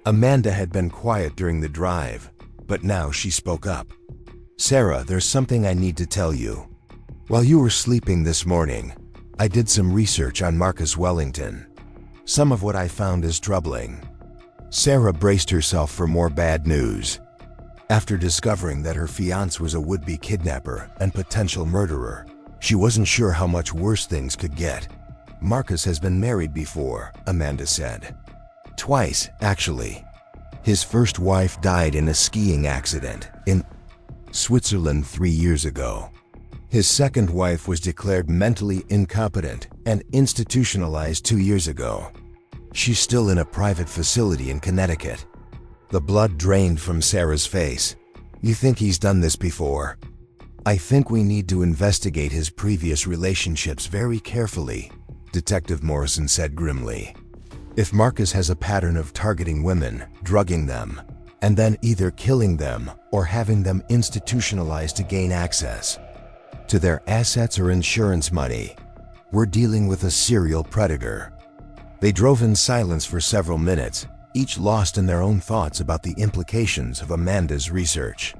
Amanda had been quiet during the drive, but now she spoke up. "Sarah, there's something I need to tell you. While you were sleeping this morning, I did some research on Marcus Wellington. Some of what I found is troubling." Sarah braced herself for more bad news. After discovering that her fiancé was a would-be kidnapper and potential murderer, she wasn't sure how much worse things could get. "Marcus has been married before," Amanda said. "Twice, actually. His first wife died in a skiing accident in Switzerland 3 years ago. His second wife was declared mentally incompetent and institutionalized 2 years ago. She's still in a private facility in Connecticut. The blood drained from Sarah's face. You think he's done this before? I think we need to investigate his previous relationships very carefully, Detective Morrison said grimly. If Marcus has a pattern of targeting women, drugging them, and then either killing them or having them institutionalized to gain access to their assets or insurance money, we're dealing with a serial predator. They drove in silence for several minutes, each lost in their own thoughts about the implications of Amanda's research.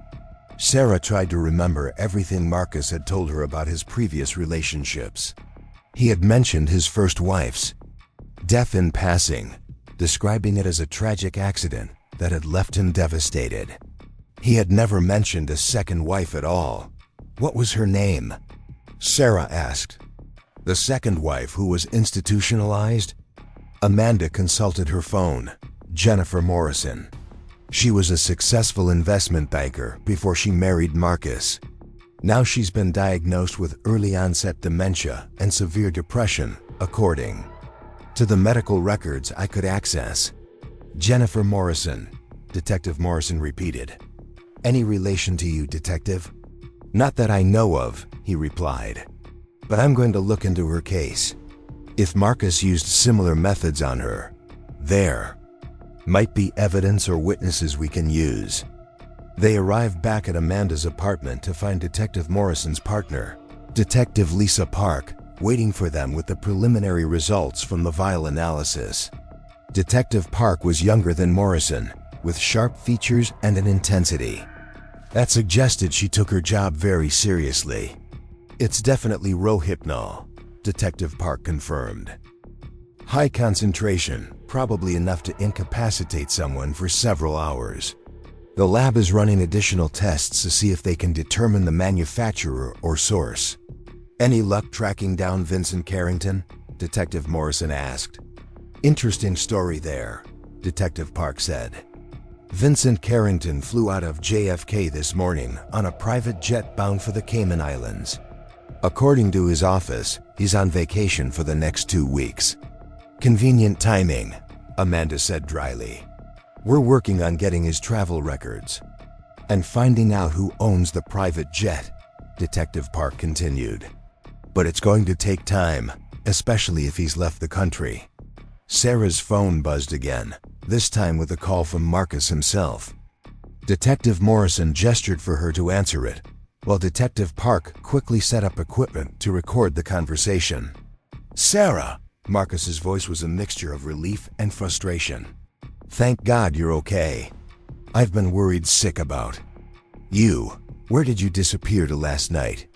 Sarah tried to remember everything Marcus had told her about his previous relationships. He had mentioned his first wife's death in passing, describing it as a tragic accident that had left him devastated. He had never mentioned a second wife at all. What was her name? Sarah asked. The second wife who was institutionalized? Amanda consulted her phone. Jennifer Morrison. She was a successful investment banker before she married Marcus. Now she's been diagnosed with early-onset dementia and severe depression, according to the medical records I could access. Jennifer Morrison, Detective Morrison repeated. Any relation to you, Detective? Not that I know of, he replied. But I'm going to look into her case. If Marcus used similar methods on her, there might be evidence or witnesses we can use. They arrived back at Amanda's apartment to find Detective Morrison's partner, Detective Lisa Park, waiting for them with the preliminary results from the vial analysis. Detective Park was younger than Morrison, with sharp features and an intensity that suggested she took her job very seriously. It's definitely Rohypnol, Detective Park confirmed. High concentration, probably enough to incapacitate someone for several hours. The lab is running additional tests to see if they can determine the manufacturer or source. Any luck tracking down Vincent Carrington? Detective Morrison asked. Interesting story there, Detective Park said. Vincent Carrington flew out of JFK this morning on a private jet bound for the Cayman Islands. According to his office, he's on vacation for the next 2 weeks. Convenient timing, Amanda said dryly. We're working on getting his travel records and finding out who owns the private jet, Detective Park continued. But it's going to take time, especially if he's left the country. Sarah's phone buzzed again, this time with a call from Marcus himself. Detective Morrison gestured for her to answer it, while Detective Park quickly set up equipment to record the conversation. Sarah! Marcus's voice was a mixture of relief and frustration. Thank God you're okay. I've been worried sick about you. Where did you disappear to last night?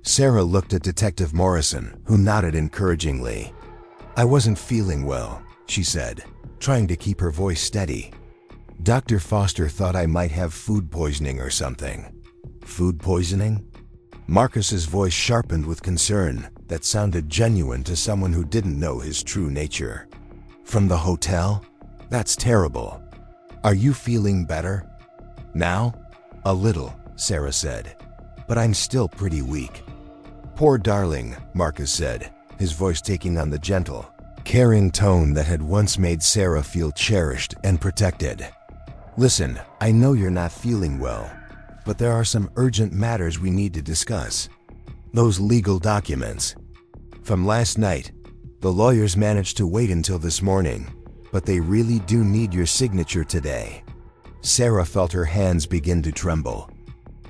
Sarah looked at Detective Morrison, who nodded encouragingly. I wasn't feeling well, she said, trying to keep her voice steady. Dr. Foster thought I might have food poisoning or something. Food poisoning? Marcus's voice sharpened with concern that sounded genuine to someone who didn't know his true nature. From the hotel? That's terrible. Are you feeling better? Now? A little, Sarah said, but I'm still pretty weak. Poor darling, Marcus said, his voice taking on the gentle, caring tone that had once made Sarah feel cherished and protected. Listen, I know you're not feeling well, but there are some urgent matters we need to discuss. Those legal documents. From last night, the lawyers managed to wait until this morning, but they really do need your signature today. Sarah felt her hands begin to tremble.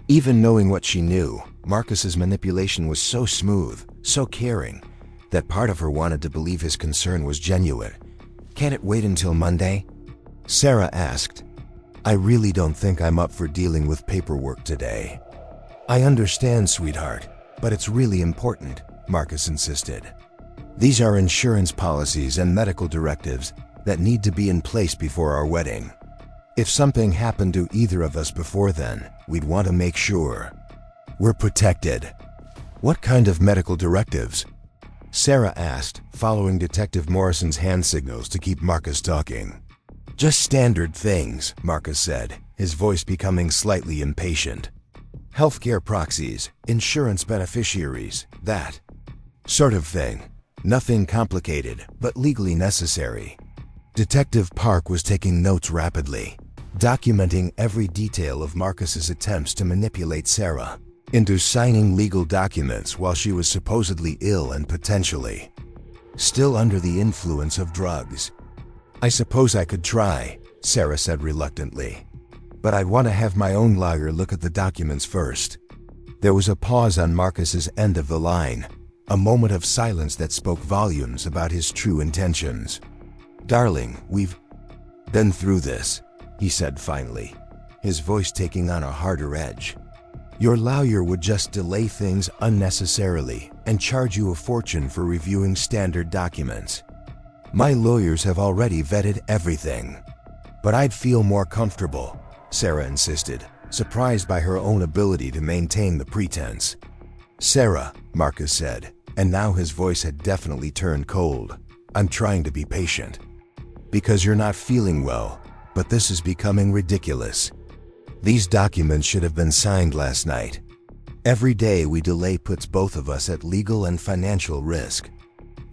Even knowing what she knew, Marcus's manipulation was so smooth, so caring, that part of her wanted to believe his concern was genuine. Can't it wait until Monday? Sarah asked. I really don't think I'm up for dealing with paperwork today. I understand, sweetheart, but it's really important, Marcus insisted. These are insurance policies and medical directives that need to be in place before our wedding. If something happened to either of us before then, we'd want to make sure we're protected. What kind of medical directives? Sarah asked, following Detective Morrison's hand signals to keep Marcus talking. Just standard things, Marcus said, his voice becoming slightly impatient. Healthcare proxies, insurance beneficiaries, that sort of thing. Nothing complicated, but legally necessary. Detective Park was taking notes rapidly, documenting every detail of Marcus's attempts to manipulate Sarah into signing legal documents while she was supposedly ill and potentially still under the influence of drugs. "I suppose I could try," Sarah said reluctantly. "But I'd want to have my own lawyer look at the documents first." There was a pause on Marcus's end of the line, a moment of silence that spoke volumes about his true intentions. "Darling, we've been through this," he said finally, his voice taking on a harder edge. "Your lawyer would just delay things unnecessarily and charge you a fortune for reviewing standard documents. My lawyers have already vetted everything." "But I'd feel more comfortable," Sarah insisted, surprised by her own ability to maintain the pretense. "Sarah," Marcus said, and now his voice had definitely turned cold, "I'm trying to be patient. Because you're not feeling well, but this is becoming ridiculous. These documents should have been signed last night. Every day we delay puts both of us at legal and financial risk."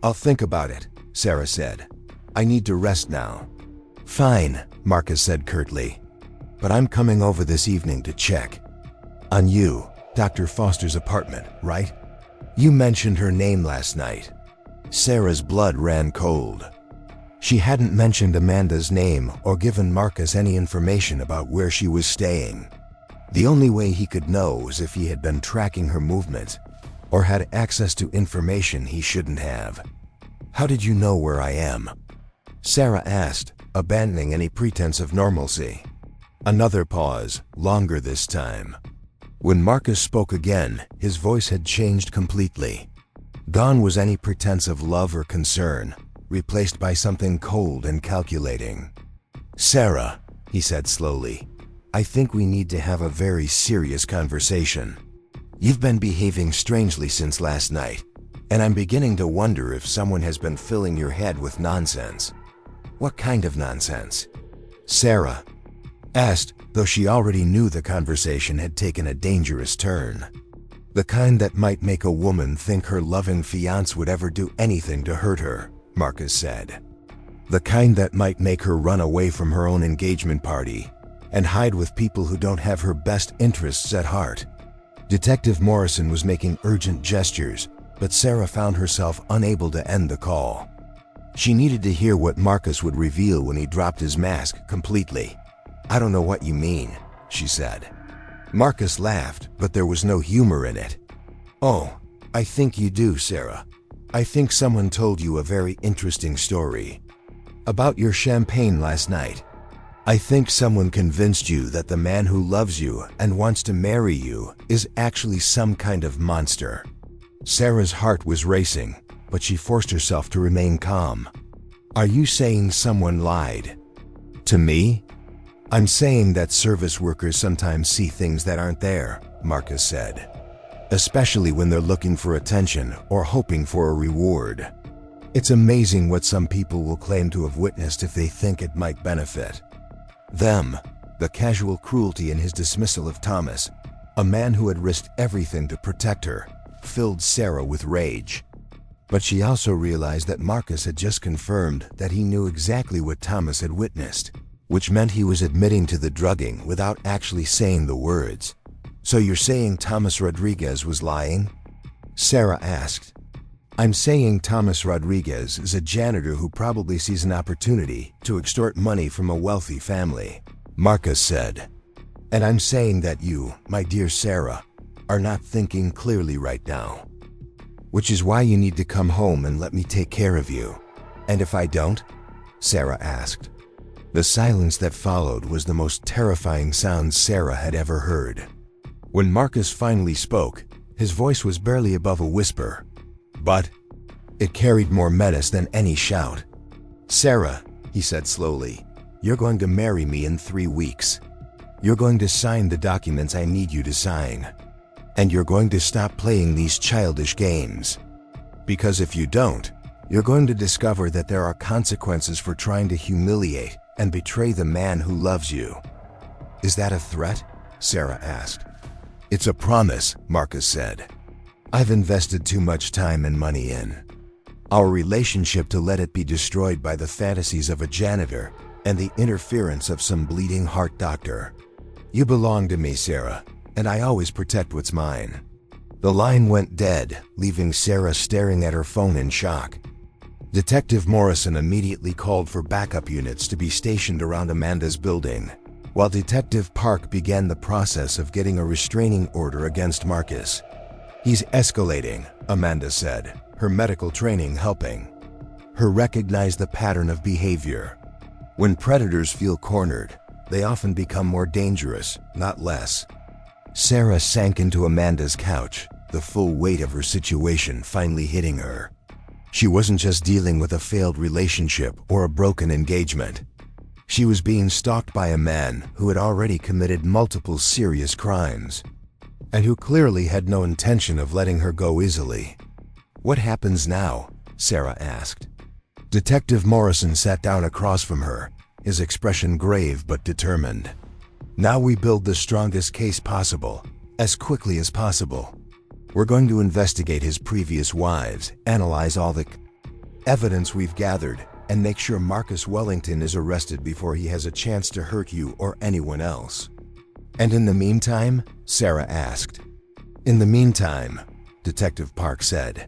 "I'll think about it," Sarah said. "I need to rest now." "Fine," Marcus said curtly. "But I'm coming over this evening to check on you, Dr. Foster's apartment, right? You mentioned her name last night." Sarah's blood ran cold. She hadn't mentioned Amanda's name or given Marcus any information about where she was staying. The only way he could know was if he had been tracking her movements or had access to information he shouldn't have. "How did you know where I am?" Sarah asked, abandoning any pretense of normalcy. Another pause, longer this time. When Marcus spoke again, his voice had changed completely. Gone was any pretense of love or concern, replaced by something cold and calculating. "Sarah," he said slowly, "I think we need to have a very serious conversation. You've been behaving strangely since last night, and I'm beginning to wonder if someone has been filling your head with nonsense." "What kind of nonsense?" Sarah asked, though she already knew the conversation had taken a dangerous turn. "The kind that might make a woman think her loving fiancé would ever do anything to hurt her," Marcus said. "The kind that might make her run away from her own engagement party and hide with people who don't have her best interests at heart." Detective Morrison was making urgent gestures, but Sarah found herself unable to end the call. She needed to hear what Marcus would reveal when he dropped his mask completely. "I don't know what you mean," she said. Marcus laughed, but there was no humor in it. "Oh, I think you do, Sarah. I think someone told you a very interesting story about your champagne last night. I think someone convinced you that the man who loves you and wants to marry you is actually some kind of monster." Sarah's heart was racing, but she forced herself to remain calm. "Are you saying someone lied to me?" "I'm saying that service workers sometimes see things that aren't there," Marcus said. "Especially when they're looking for attention or hoping for a reward. It's amazing what some people will claim to have witnessed if they think it might benefit them." The casual cruelty in his dismissal of Thomas, a man who had risked everything to protect her, filled Sarah with rage. But she also realized that Marcus had just confirmed that he knew exactly what Thomas had witnessed, which meant he was admitting to the drugging without actually saying the words. "So you're saying Thomas Rodriguez was lying?" Sarah asked. "I'm saying Thomas Rodriguez is a janitor who probably sees an opportunity to extort money from a wealthy family," Marcus said. "And I'm saying that you, my dear Sarah, are not thinking clearly right now. Which is why you need to come home and let me take care of you." "And if I don't?" Sarah asked. The silence that followed was the most terrifying sound Sarah had ever heard. When Marcus finally spoke, his voice was barely above a whisper, but it carried more menace than any shout. "Sarah," he said slowly, "you're going to marry me in 3 weeks. You're going to sign the documents I need you to sign. And you're going to stop playing these childish games. Because if you don't, you're going to discover that there are consequences for trying to humiliate and betray the man who loves you." "Is that a threat?" Sarah asked. "It's a promise," Marcus said. "I've invested too much time and money in our relationship to let it be destroyed by the fantasies of a janitor and the interference of some bleeding heart doctor. You belong to me, Sarah, and I always protect what's mine." The line went dead, leaving Sarah staring at her phone in shock. Detective Morrison immediately called for backup units to be stationed around Amanda's building, while Detective Park began the process of getting a restraining order against Marcus. "He's escalating," Amanda said, her medical training helping her recognize the pattern of behavior. When predators feel cornered, they often become more dangerous, not less. Sarah sank into Amanda's couch, the full weight of her situation finally hitting her. She wasn't just dealing with a failed relationship or a broken engagement. She was being stalked by a man who had already committed multiple serious crimes, and who clearly had no intention of letting her go easily. "What happens now?" Sarah asked. Detective Morrison sat down across from her, his expression grave but determined. "Now we build the strongest case possible, as quickly as possible. We're going to investigate his previous wives, analyze all the evidence we've gathered, and make sure Marcus Wellington is arrested before he has a chance to hurt you or anyone else." "And in the meantime?" Sarah asked. "In the meantime," Detective Park said,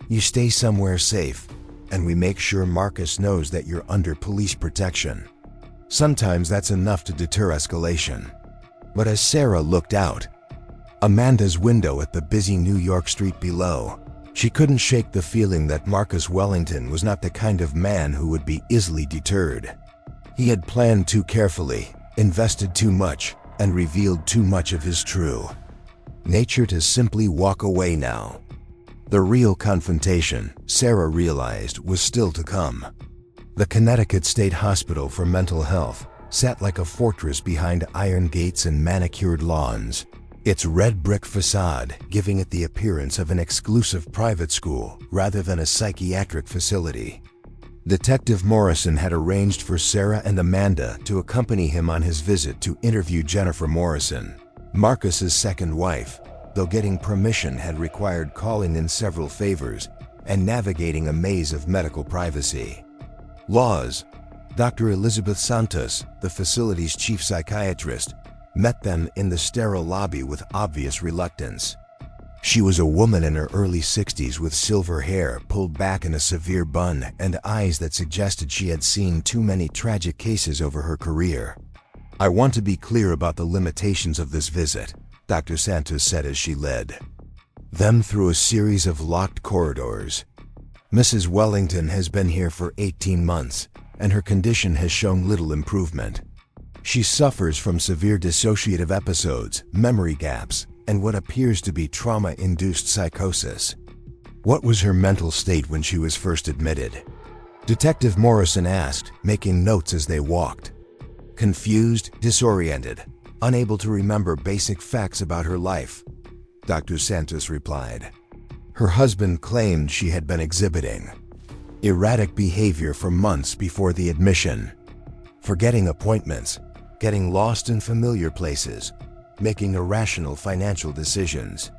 "you stay somewhere safe, and we make sure Marcus knows that you're under police protection. Sometimes that's enough to deter escalation." But as Sarah looked out Amanda's window at the busy New York street below, she couldn't shake the feeling that Marcus Wellington was not the kind of man who would be easily deterred. He had planned too carefully, invested too much, and revealed too much of his true nature to simply walk away now. The real confrontation, Sarah realized, was still to come. The Connecticut State Hospital for Mental Health sat like a fortress behind iron gates and manicured lawns, its red brick facade giving it the appearance of an exclusive private school rather than a psychiatric facility. Detective Morrison had arranged for Sarah and Amanda to accompany him on his visit to interview Jennifer Morrison, Marcus's second wife, though getting permission had required calling in several favors and navigating a maze of medical privacy laws. Dr. Elizabeth Santos, the facility's chief psychiatrist, met them in the sterile lobby with obvious reluctance. She was a woman in her early 60s with silver hair pulled back in a severe bun and eyes that suggested she had seen too many tragic cases over her career. "I want to be clear about the limitations of this visit," Dr. Santos said as she led them through a series of locked corridors. "Mrs. Wellington has been here for 18 months, and her condition has shown little improvement. She suffers from severe dissociative episodes, memory gaps, and what appears to be trauma-induced psychosis." "What was her mental state when she was first admitted?" Detective Morrison asked, making notes as they walked. "Confused, disoriented, unable to remember basic facts about her life," Dr. Santos replied. Her husband claimed she had been exhibiting erratic behavior for months before the admission, forgetting appointments, getting lost in familiar places, making irrational financial decisions.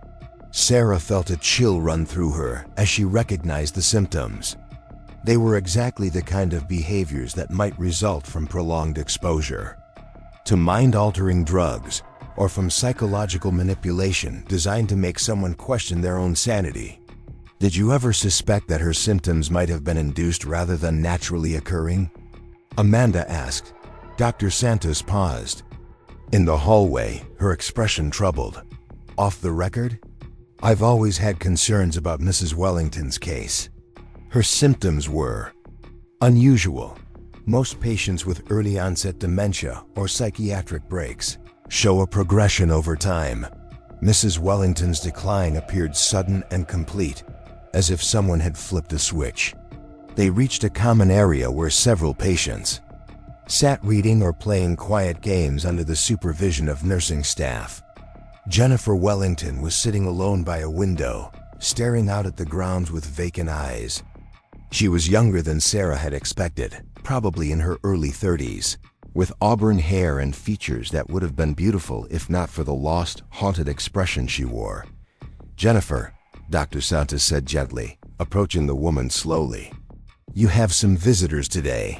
Sarah felt a chill run through her as she recognized the symptoms. They were exactly the kind of behaviors that might result from prolonged exposure to mind-altering drugs or from psychological manipulation designed to make someone question their own sanity. "Did you ever suspect that her symptoms might have been induced rather than naturally occurring?" Amanda asked. Dr. Santos paused. In the hallway, her expression troubled. "Off the record? I've always had concerns about Mrs. Wellington's case. Her symptoms were unusual. Most patients with early onset dementia or psychiatric breaks show a progression over time. Mrs. Wellington's decline appeared sudden and complete, as if someone had flipped a switch. They reached a common area where several patients sat reading or playing quiet games under the supervision of nursing staff. Jennifer Wellington was sitting alone by a window, staring out at the grounds with vacant eyes. She was younger than Sarah had expected, probably in her early 30s, with auburn hair and features that would have been beautiful if not for the lost, haunted expression she wore. "Jennifer," Dr. Santos said gently, approaching the woman slowly. "You have some visitors today.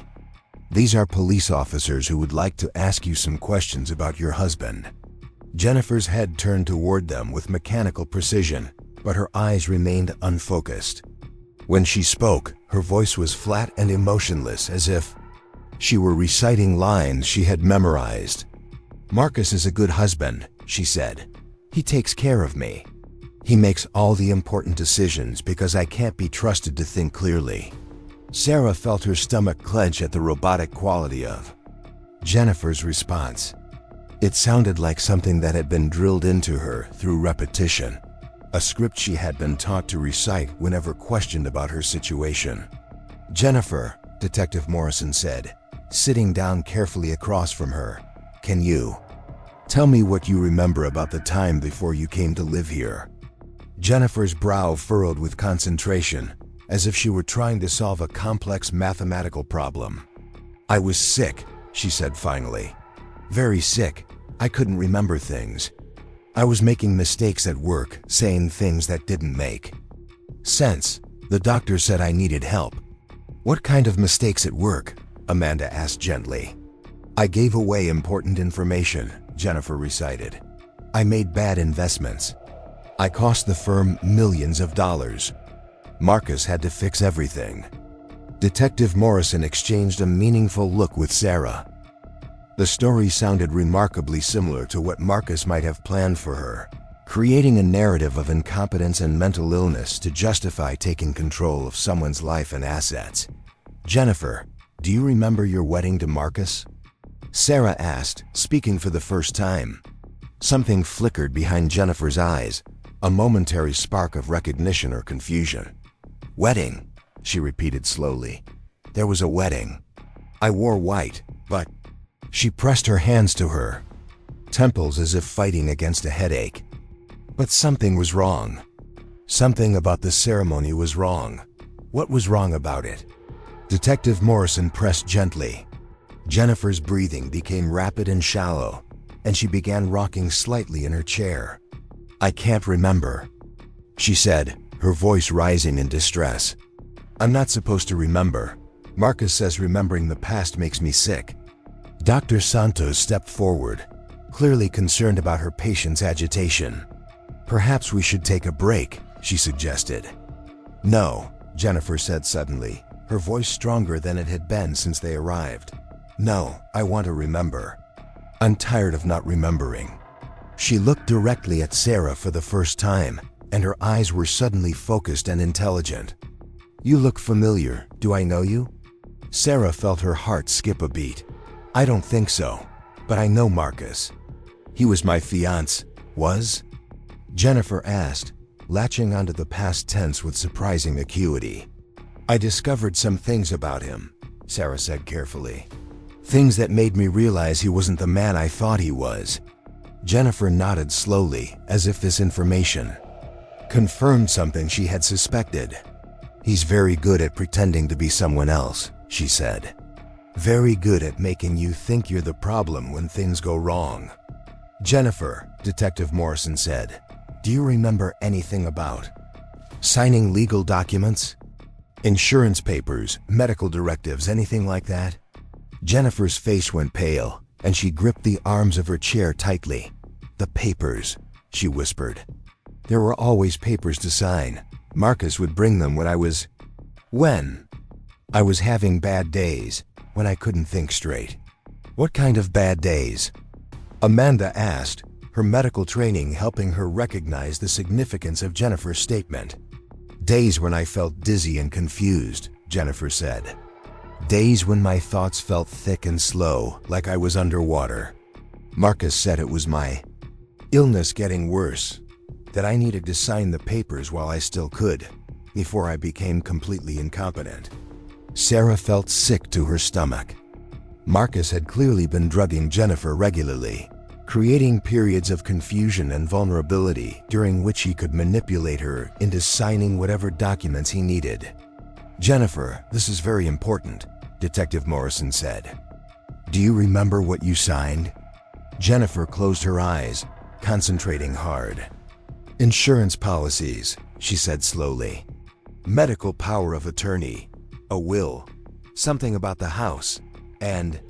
These are police officers who would like to ask you some questions about your husband." Jennifer's head turned toward them with mechanical precision, but her eyes remained unfocused. When she spoke, her voice was flat and emotionless, as if she were reciting lines she had memorized. "Marcus is a good husband," she said. "He takes care of me. He makes all the important decisions because I can't be trusted to think clearly." Sarah felt her stomach clench at the robotic quality of Jennifer's response. It sounded like something that had been drilled into her through repetition, a script she had been taught to recite whenever questioned about her situation. "Jennifer," Detective Morrison said, sitting down carefully across from her, "can you tell me what you remember about the time before you came to live here?" Jennifer's brow furrowed with concentration, as if she were trying to solve a complex mathematical problem. "I was sick," she said finally. "Very sick. I couldn't remember things. I was making mistakes at work, saying things that didn't make sense. The doctor said I needed help." "What kind of mistakes at work?" Amanda asked gently. "I gave away important information," Jennifer recited. "I made bad investments. I cost the firm millions of dollars. Marcus had to fix everything." Detective Morrison exchanged a meaningful look with Sarah. The story sounded remarkably similar to what Marcus might have planned for her, creating a narrative of incompetence and mental illness to justify taking control of someone's life and assets. "Jennifer, do you remember your wedding to Marcus?" Sarah asked, speaking for the first time. Something flickered behind Jennifer's eyes, a momentary spark of recognition or confusion. "Wedding," she repeated slowly. "There was a wedding. I wore white, but—" She pressed her hands to her temples as if fighting against a headache. But something was wrong. Something about the ceremony was wrong. What was wrong about it? Detective Morrison pressed gently. Jennifer's breathing became rapid and shallow, and she began rocking slightly in her chair. "I can't remember," she said, her voice rising in distress. "I'm not supposed to remember. Marcus says remembering the past makes me sick." Dr. Santos stepped forward, clearly concerned about her patient's agitation. "Perhaps we should take a break," she suggested. "No," Jennifer said suddenly, her voice stronger than it had been since they arrived. "No, I want to remember. I'm tired of not remembering." She looked directly at Sarah for the first time, and her eyes were suddenly focused and intelligent. "You look familiar. Do I know you?" Sarah felt her heart skip a beat. "I don't think so, but I know Marcus. He was my fiancé, was?" Jennifer asked, latching onto the past tense with surprising acuity. "I discovered some things about him," Sarah said carefully. "Things that made me realize he wasn't the man I thought he was." Jennifer nodded slowly, as if this information confirmed something she had suspected. "He's very good at pretending to be someone else," she said. "Very good at making you think you're the problem when things go wrong." "Jennifer," Detective Morrison said, "do you remember anything about signing legal documents? Insurance papers, medical directives, anything like that?" Jennifer's face went pale, and she gripped the arms of her chair tightly. "The papers," she whispered. "There were always papers to sign. Marcus would bring them when I was having bad days, when I couldn't think straight." "What kind of bad days?" Amanda asked, her medical training helping her recognize the significance of Jennifer's statement. "Days when I felt dizzy and confused," Jennifer said. "Days when my thoughts felt thick and slow, like I was underwater. Marcus said it was my illness getting worse, that I needed to sign the papers while I still could, before I became completely incompetent." Sarah felt sick to her stomach. Marcus had clearly been drugging Jennifer regularly, creating periods of confusion and vulnerability during which he could manipulate her into signing whatever documents he needed. "Jennifer, this is very important," Detective Morrison said. Do you remember what you signed? Jennifer closed her eyes, concentrating hard. Insurance policies, she said slowly. Medical power of attorney, a will, something about the house, and...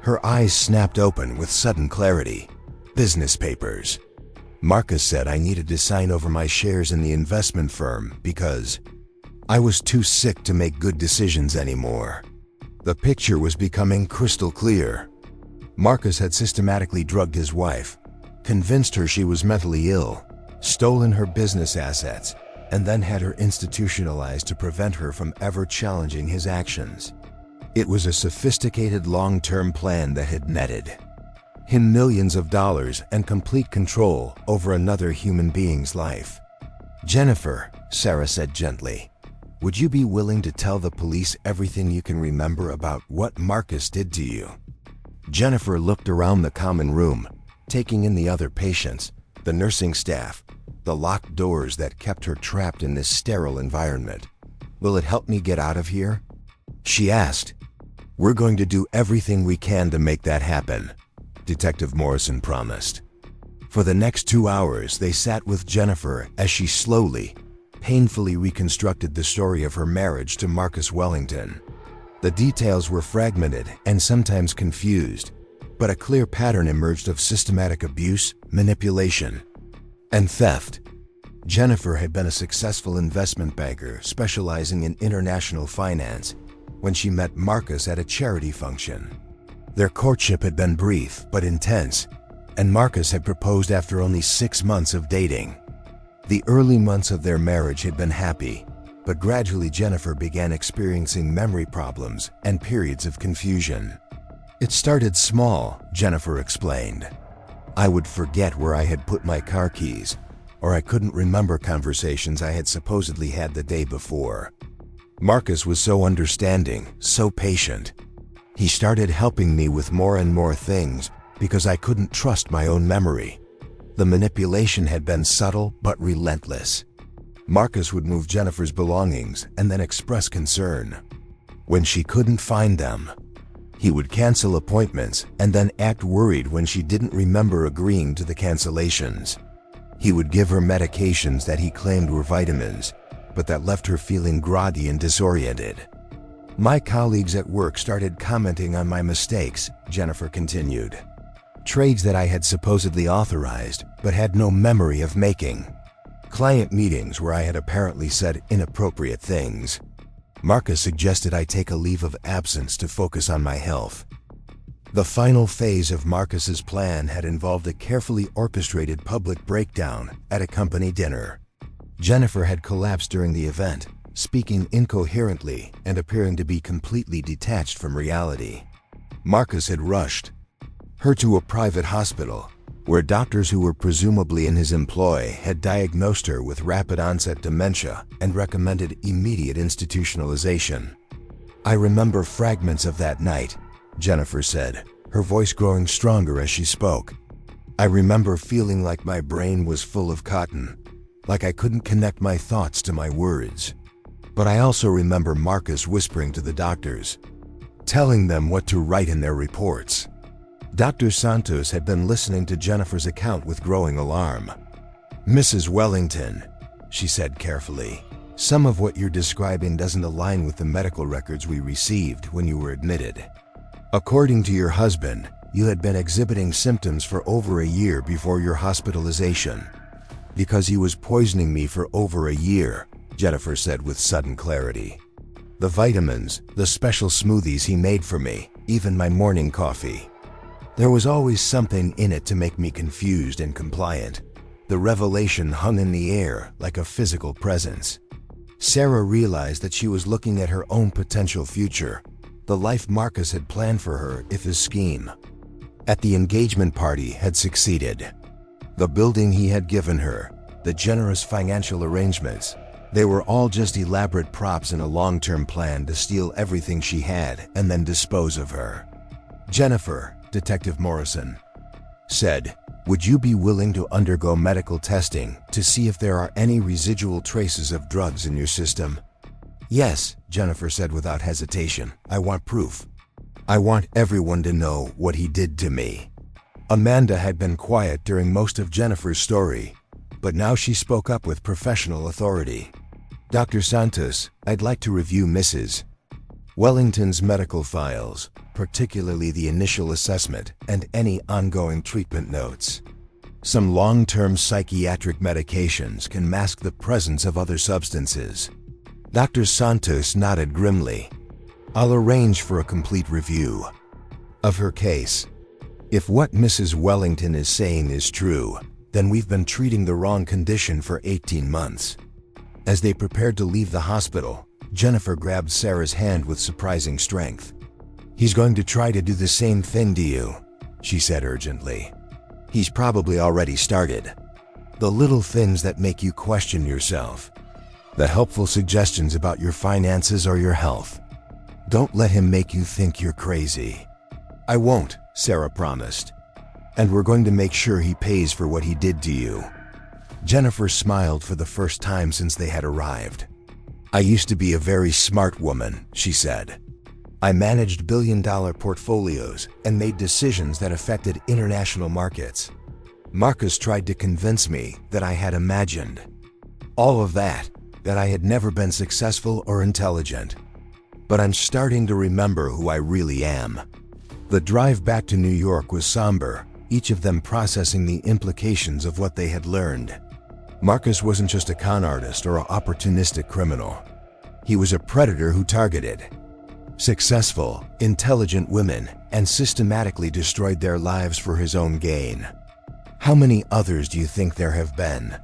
Her eyes snapped open with sudden clarity. Business papers. Marcus said I needed to sign over my shares in the investment firm because I was too sick to make good decisions anymore. The picture was becoming crystal clear. Marcus had systematically drugged his wife, convinced her she was mentally ill, stolen her business assets, and then had her institutionalized to prevent her from ever challenging his actions. It was a sophisticated long-term plan that had netted him millions of dollars and complete control over another human being's life. Jennifer, Sarah said gently, would you be willing to tell the police everything you can remember about what Marcus did to you? Jennifer looked around the common room, taking in the other patients, the nursing staff, the locked doors that kept her trapped in this sterile environment. Will it help me get out of here? She asked. We're going to do everything we can to make that happen, Detective Morrison promised. For the next 2 hours, they sat with Jennifer as she slowly, painfully reconstructed the story of her marriage to Marcus Wellington. The details were fragmented and sometimes confused, but a clear pattern emerged of systematic abuse, manipulation, and theft. Jennifer had been a successful investment banker specializing in international finance when she met Marcus at a charity function. Their courtship had been brief but intense, and Marcus had proposed after only 6 months of dating. The early months of their marriage had been happy, but gradually Jennifer began experiencing memory problems and periods of confusion. It started small, Jennifer explained. I would forget where I had put my car keys, or I couldn't remember conversations I had supposedly had the day before. Marcus was so understanding, so patient. He started helping me with more and more things because I couldn't trust my own memory. The manipulation had been subtle but relentless. Marcus would move Jennifer's belongings and then express concern. When she couldn't find them, he would cancel appointments and then act worried when she didn't remember agreeing to the cancellations. He would give her medications that he claimed were vitamins, but that left her feeling groggy and disoriented. My colleagues at work started commenting on my mistakes, Jennifer continued. Trades that I had supposedly authorized, but had no memory of making. Client meetings where I had apparently said inappropriate things. Marcus suggested I take a leave of absence to focus on my health. The final phase of Marcus's plan had involved a carefully orchestrated public breakdown at a company dinner. Jennifer had collapsed during the event, speaking incoherently and appearing to be completely detached from reality. Marcus had rushed her to a private hospital, where doctors who were presumably in his employ had diagnosed her with rapid-onset dementia and recommended immediate institutionalization. I remember fragments of that night, Jennifer said, her voice growing stronger as she spoke. I remember feeling like my brain was full of cotton, like I couldn't connect my thoughts to my words. But I also remember Marcus whispering to the doctors, telling them what to write in their reports. Dr. Santos had been listening to Jennifer's account with growing alarm. Mrs. Wellington, she said carefully, some of what you're describing doesn't align with the medical records we received when you were admitted. According to your husband, you had been exhibiting symptoms for over a year before your hospitalization. Because he was poisoning me for over a year, Jennifer said with sudden clarity. The vitamins, the special smoothies he made for me, even my morning coffee. There was always something in it to make me confused and compliant. The revelation hung in the air like a physical presence. Sarah realized that she was looking at her own potential future, the life Marcus had planned for her if his scheme at the engagement party had succeeded. The building he had given her, the generous financial arrangements, they were all just elaborate props in a long-term plan to steal everything she had and then dispose of her. Jennifer, Detective Morrison said, would you be willing to undergo medical testing to see if there are any residual traces of drugs in your system? Yes, Jennifer said without hesitation. I want proof. I want everyone to know what he did to me." Amanda had been quiet during most of Jennifer's story, but now she spoke up with professional authority. "Dr. Santos, I'd like to review Mrs. Wellington's medical files, particularly the initial assessment and any ongoing treatment notes. Some long-term psychiatric medications can mask the presence of other substances." Dr. Santos nodded grimly. "I'll arrange for a complete review of her case. If what Mrs. Wellington is saying is true, then we've been treating the wrong condition for 18 months. As they prepared to leave the hospital, Jennifer grabbed Sarah's hand with surprising strength. "He's going to try to do the same thing to you," she said urgently. "He's probably already started. The little things that make you question yourself. The helpful suggestions about your finances or your health. Don't let him make you think you're crazy." "I won't," Sarah promised. "And we're going to make sure he pays for what he did to you." Jennifer smiled for the first time since they had arrived. "I used to be a very smart woman," she said. "I managed billion-dollar portfolios and made decisions that affected international markets. Marcus tried to convince me that I had imagined all of that I had never been successful or intelligent. But I'm starting to remember who I really am." The drive back to New York was somber, each of them processing the implications of what they had learned. Marcus wasn't just a con artist or an opportunistic criminal. He was a predator who targeted successful, intelligent women and systematically destroyed their lives for his own gain. "How many others do you think there have been?"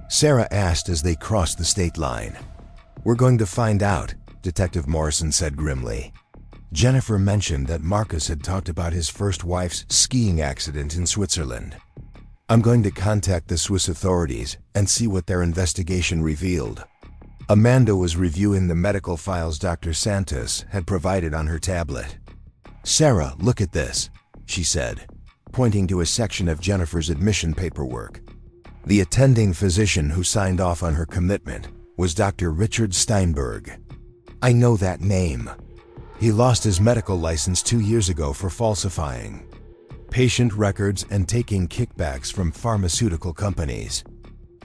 Sarah asked as they crossed the state line. "We're going to find out," Detective Morrison said grimly. Jennifer mentioned that Marcus had talked about his first wife's skiing accident in Switzerland. "I'm going to contact the Swiss authorities and see what their investigation revealed." Amanda was reviewing the medical files Dr. Santos had provided on her tablet. "Sarah, look at this," she said, pointing to a section of Jennifer's admission paperwork. The attending physician who signed off on her commitment was Dr. Richard Steinberg. "I know that name. He lost his medical license 2 years ago for falsifying patient records and taking kickbacks from pharmaceutical companies.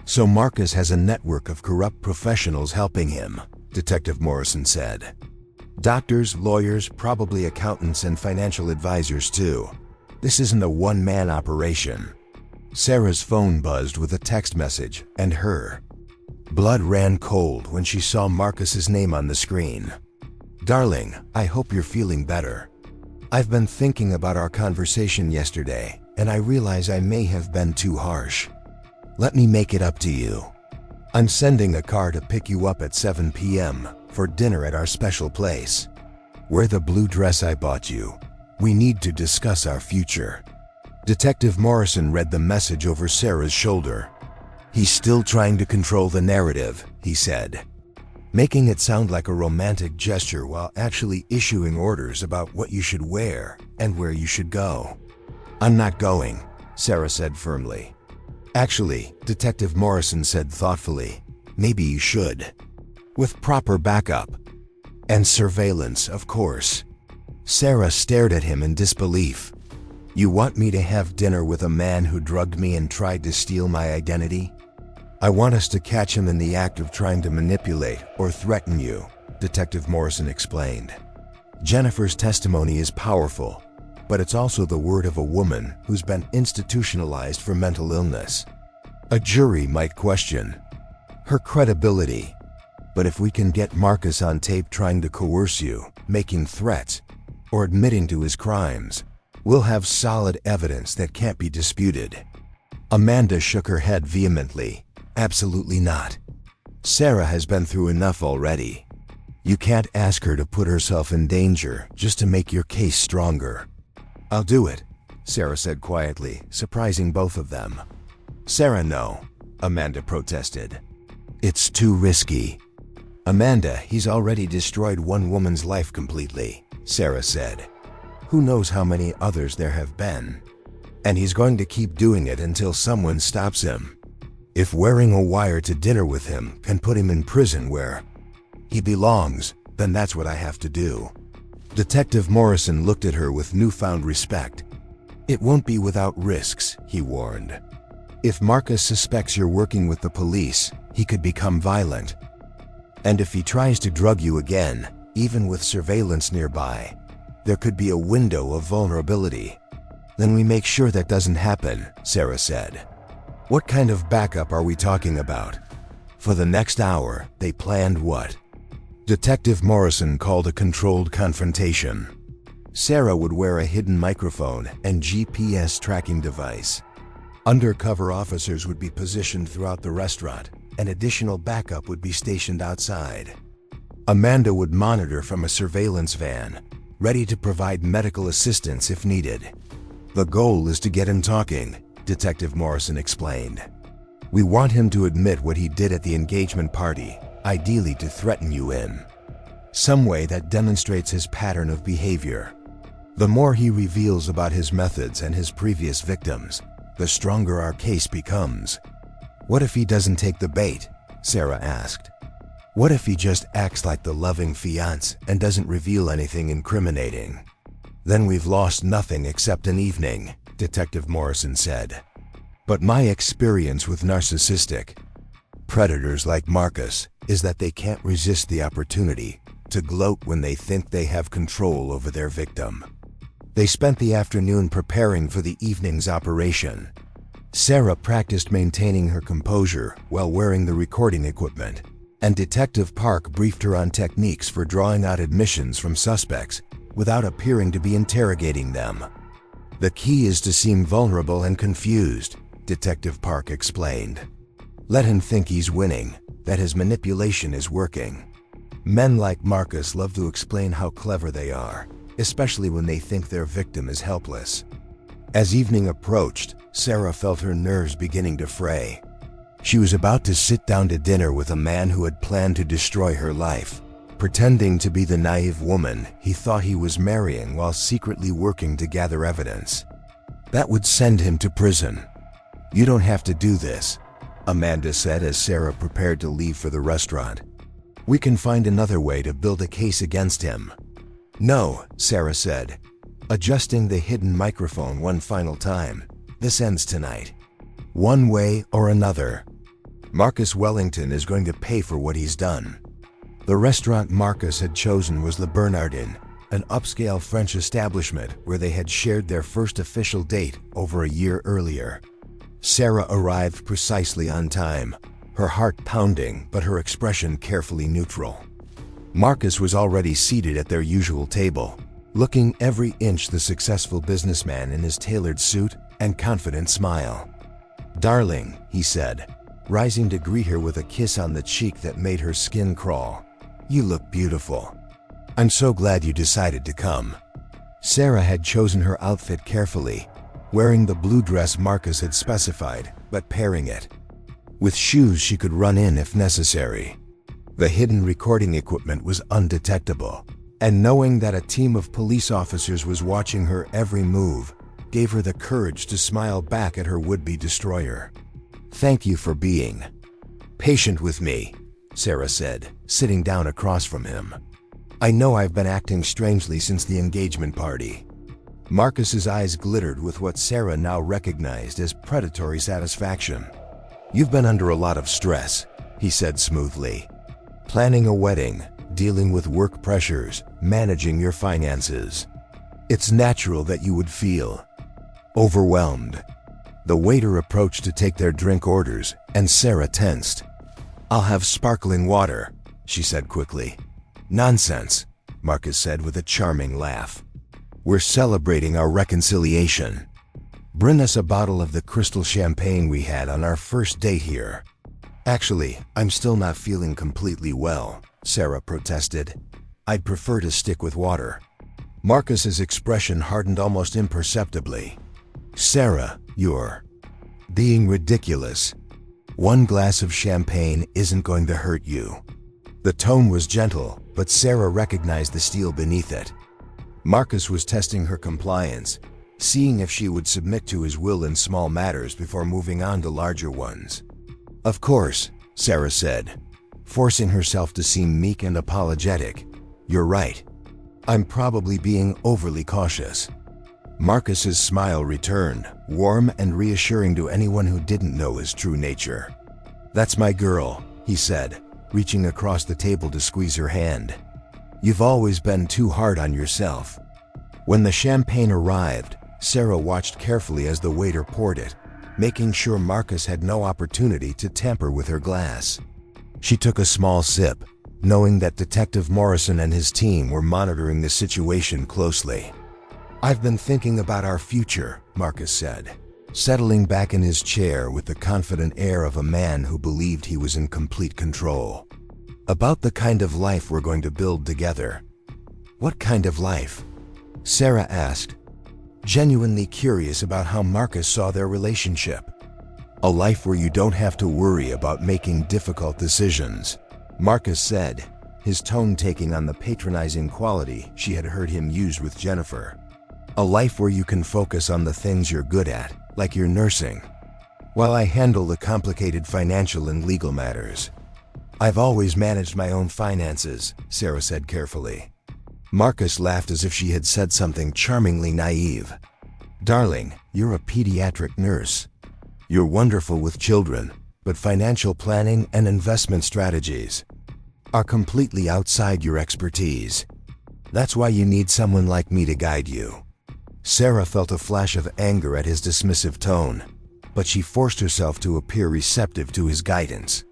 So Marcus has a network of corrupt professionals helping him," Detective Morrison said. "Doctors, lawyers, probably accountants and financial advisors too. This isn't a one-man operation." Sarah's phone buzzed with a text message, and her blood ran cold when she saw Marcus's name on the screen. "Darling, I hope you're feeling better. I've been thinking about our conversation yesterday, and I realize I may have been too harsh. Let me make it up to you. I'm sending a car to pick you up at 7 p.m. for dinner at our special place. Wear the blue dress I bought you. We need to discuss our future." Detective Morrison read the message over Sarah's shoulder. "He's still trying to control the narrative," he said, making it sound like a romantic gesture while actually issuing orders about what you should wear and where you should go. "I'm not going," Sarah said firmly. "Actually," Detective Morrison said thoughtfully, "maybe you should. With proper backup. And surveillance, of course." Sarah stared at him in disbelief. "You want me to have dinner with a man who drugged me and tried to steal my identity?" "I want us to catch him in the act of trying to manipulate or threaten you," Detective Morrison explained. "Jennifer's testimony is powerful, but it's also the word of a woman who's been institutionalized for mental illness. A jury might question her credibility. But if we can get Marcus on tape trying to coerce you, making threats, or admitting to his crimes, we'll have solid evidence that can't be disputed." Amanda shook her head vehemently. "Absolutely not. Sarah has been through enough already. You can't ask her to put herself in danger just to make your case stronger." "I'll do it," Sarah said quietly, surprising both of them. "Sarah, no," Amanda protested. "It's too risky." "Amanda, he's already destroyed one woman's life completely," Sarah said. "Who knows how many others there have been? And he's going to keep doing it until someone stops him. If wearing a wire to dinner with him can put him in prison where he belongs, then that's what I have to do." Detective Morrison looked at her with newfound respect. "It won't be without risks," he warned. "If Marcus suspects you're working with the police, he could become violent. And if he tries to drug you again, even with surveillance nearby, there could be a window of vulnerability." "Then we make sure that doesn't happen," Sarah said. "What kind of backup are we talking about?" For the next hour, they planned what Detective Morrison called a controlled confrontation. Sarah would wear a hidden microphone and GPS tracking device. Undercover officers would be positioned throughout the restaurant, and additional backup would be stationed outside. Amanda would monitor from a surveillance van, ready to provide medical assistance if needed. "The goal is to get him talking," Detective Morrison explained. "We want him to admit what he did at the engagement party, ideally to threaten you in some way that demonstrates his pattern of behavior. The more he reveals about his methods and his previous victims, the stronger our case becomes." "What if he doesn't take the bait?" Sarah asked. "What if he just acts like the loving fiancé and doesn't reveal anything incriminating?" "Then we've lost nothing except an evening," Detective Morrison said. "But my experience with narcissistic predators like Marcus is that they can't resist the opportunity to gloat when they think they have control over their victim." They spent the afternoon preparing for the evening's operation. Sarah practiced maintaining her composure while wearing the recording equipment, and Detective Park briefed her on techniques for drawing out admissions from suspects without appearing to be interrogating them. "The key is to seem vulnerable and confused," Detective Park explained. "Let him think he's winning, that his manipulation is working. Men like Marcus love to explain how clever they are, especially when they think their victim is helpless." As evening approached, Sarah felt her nerves beginning to fray. She was about to sit down to dinner with a man who had planned to destroy her life, pretending to be the naive woman he thought he was marrying while secretly working to gather evidence. That would send him to prison. "You don't have to do this," Amanda said as Sarah prepared to leave for the restaurant. "We can find another way to build a case against him." "No," Sarah said, adjusting the hidden microphone one final time. "This ends tonight. One way or another. Marcus Wellington is going to pay for what he's done." The restaurant Marcus had chosen was Le Bernardin, an upscale French establishment where they had shared their first official date over a year earlier. Sarah arrived precisely on time, her heart pounding but her expression carefully neutral. Marcus was already seated at their usual table, looking every inch the successful businessman in his tailored suit and confident smile. "Darling," he said, rising to greet her with a kiss on the cheek that made her skin crawl. "You look beautiful. I'm so glad you decided to come." Sarah had chosen her outfit carefully, wearing the blue dress Marcus had specified, but pairing it with shoes she could run in if necessary. The hidden recording equipment was undetectable, and knowing that a team of police officers was watching her every move gave her the courage to smile back at her would-be destroyer. "Thank you for being patient with me," Sarah said, sitting down across from him. "I know I've been acting strangely since the engagement party." Marcus's eyes glittered with what Sarah now recognized as predatory satisfaction. "You've been under a lot of stress," he said smoothly. "Planning a wedding, dealing with work pressures, managing your finances. It's natural that you would feel overwhelmed." The waiter approached to take their drink orders, and Sarah tensed. "I'll have sparkling water," she said quickly. "Nonsense," Marcus said with a charming laugh. "We're celebrating our reconciliation. Bring us a bottle of the crystal champagne we had on our first date here." "Actually, I'm still not feeling completely well," Sarah protested. "I'd prefer to stick with water." Marcus's expression hardened almost imperceptibly. "Sarah, you're being ridiculous. One glass of champagne isn't going to hurt you." The tone was gentle, but Sarah recognized the steel beneath it. Marcus was testing her compliance, seeing if she would submit to his will in small matters before moving on to larger ones. "Of course," Sarah said, forcing herself to seem meek and apologetic. "You're right. I'm probably being overly cautious. Marcus's smile returned, warm and reassuring to anyone who didn't know his true nature. "That's my girl," he said, reaching across the table to squeeze her hand. "You've always been too hard on yourself." When the champagne arrived, Sarah watched carefully as the waiter poured it, making sure Marcus had no opportunity to tamper with her glass. She took a small sip, knowing that Detective Morrison and his team were monitoring the situation closely. "I've been thinking about our future," Marcus said, settling back in his chair with the confident air of a man who believed he was in complete control. "About the kind of life we're going to build together." "What kind of life?" Sarah asked, genuinely curious about how Marcus saw their relationship. "A life where you don't have to worry about making difficult decisions," Marcus said, his tone taking on the patronizing quality she had heard him use with Jennifer. "A life where you can focus on the things you're good at, like your nursing, while I handle the complicated financial and legal matters." "I've always managed my own finances," Sarah said carefully. Marcus laughed as if she had said something charmingly naive. "Darling, you're a pediatric nurse. You're wonderful with children, but financial planning and investment strategies are completely outside your expertise. That's why you need someone like me to guide you." Sarah felt a flash of anger at his dismissive tone, but she forced herself to appear receptive to his guidance.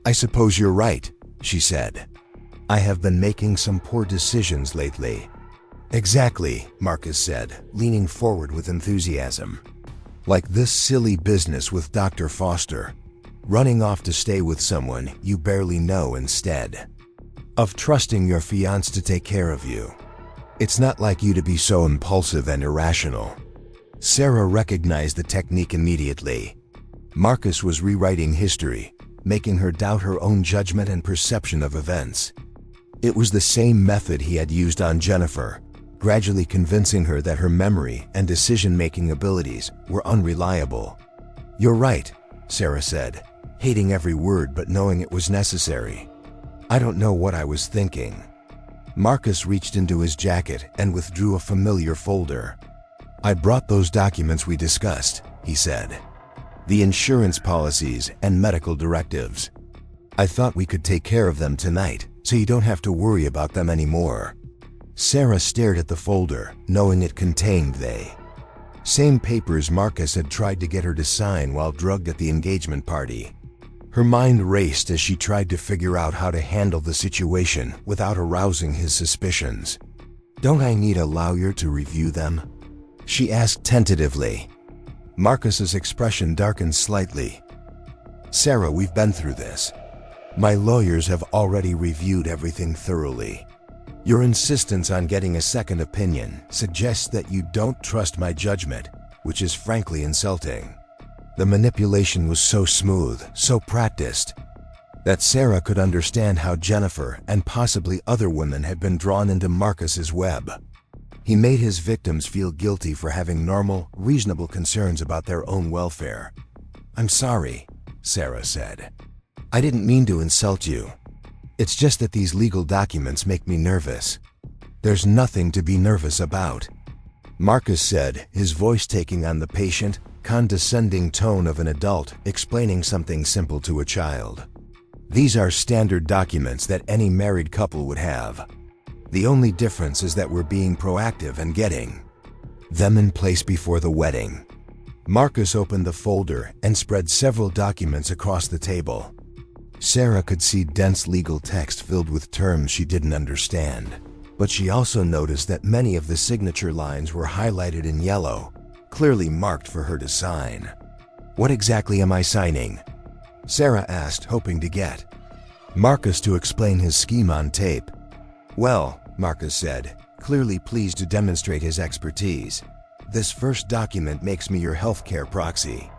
"I suppose you're right," she said. "I have been making some poor decisions lately." "Exactly," Marcus said, leaning forward with enthusiasm. "Like this silly business with Dr. Foster, running off to stay with someone you barely know instead of trusting your fiancé to take care of you. It's not like you to be so impulsive and irrational." Sarah recognized the technique immediately. Marcus was rewriting history, making her doubt her own judgment and perception of events. It was the same method he had used on Jennifer, gradually convincing her that her memory and decision-making abilities were unreliable. "You're right," Sarah said, hating every word but knowing it was necessary. "I don't know what I was thinking." Marcus reached into his jacket and withdrew a familiar folder. "I brought those documents we discussed," he said. "The insurance policies and medical directives. I thought we could take care of them tonight, so you don't have to worry about them anymore." Sarah stared at the folder, knowing it contained the same papers Marcus had tried to get her to sign while drugged at the engagement party. Her mind raced as she tried to figure out how to handle the situation without arousing his suspicions. "Don't I need a lawyer to review them?" she asked tentatively. Marcus's expression darkened slightly. "Sarah, we've been through this. My lawyers have already reviewed everything thoroughly. Your insistence on getting a second opinion suggests that you don't trust my judgment, which is frankly insulting." The manipulation was so smooth, so practiced, that Sarah could understand how Jennifer and possibly other women had been drawn into Marcus's web. He made his victims feel guilty for having normal, reasonable concerns about their own welfare. "I'm sorry," Sarah said. "I didn't mean to insult you. It's just that these legal documents make me nervous." "There's nothing to be nervous about," Marcus said, his voice taking on the patient, condescending tone of an adult explaining something simple to a child. "These are standard documents that any married couple would have. The only difference is that we're being proactive and getting them in place before the wedding." Marcus opened the folder and spread several documents across the table. Sarah could see dense legal text filled with terms she didn't understand, but she also noticed that many of the signature lines were highlighted in yellow, clearly marked for her to sign. "What exactly am I signing?" Sarah asked, hoping to get Marcus to explain his scheme on tape. "Well," Marcus said, clearly pleased to demonstrate his expertise, "this first document makes me your healthcare proxy,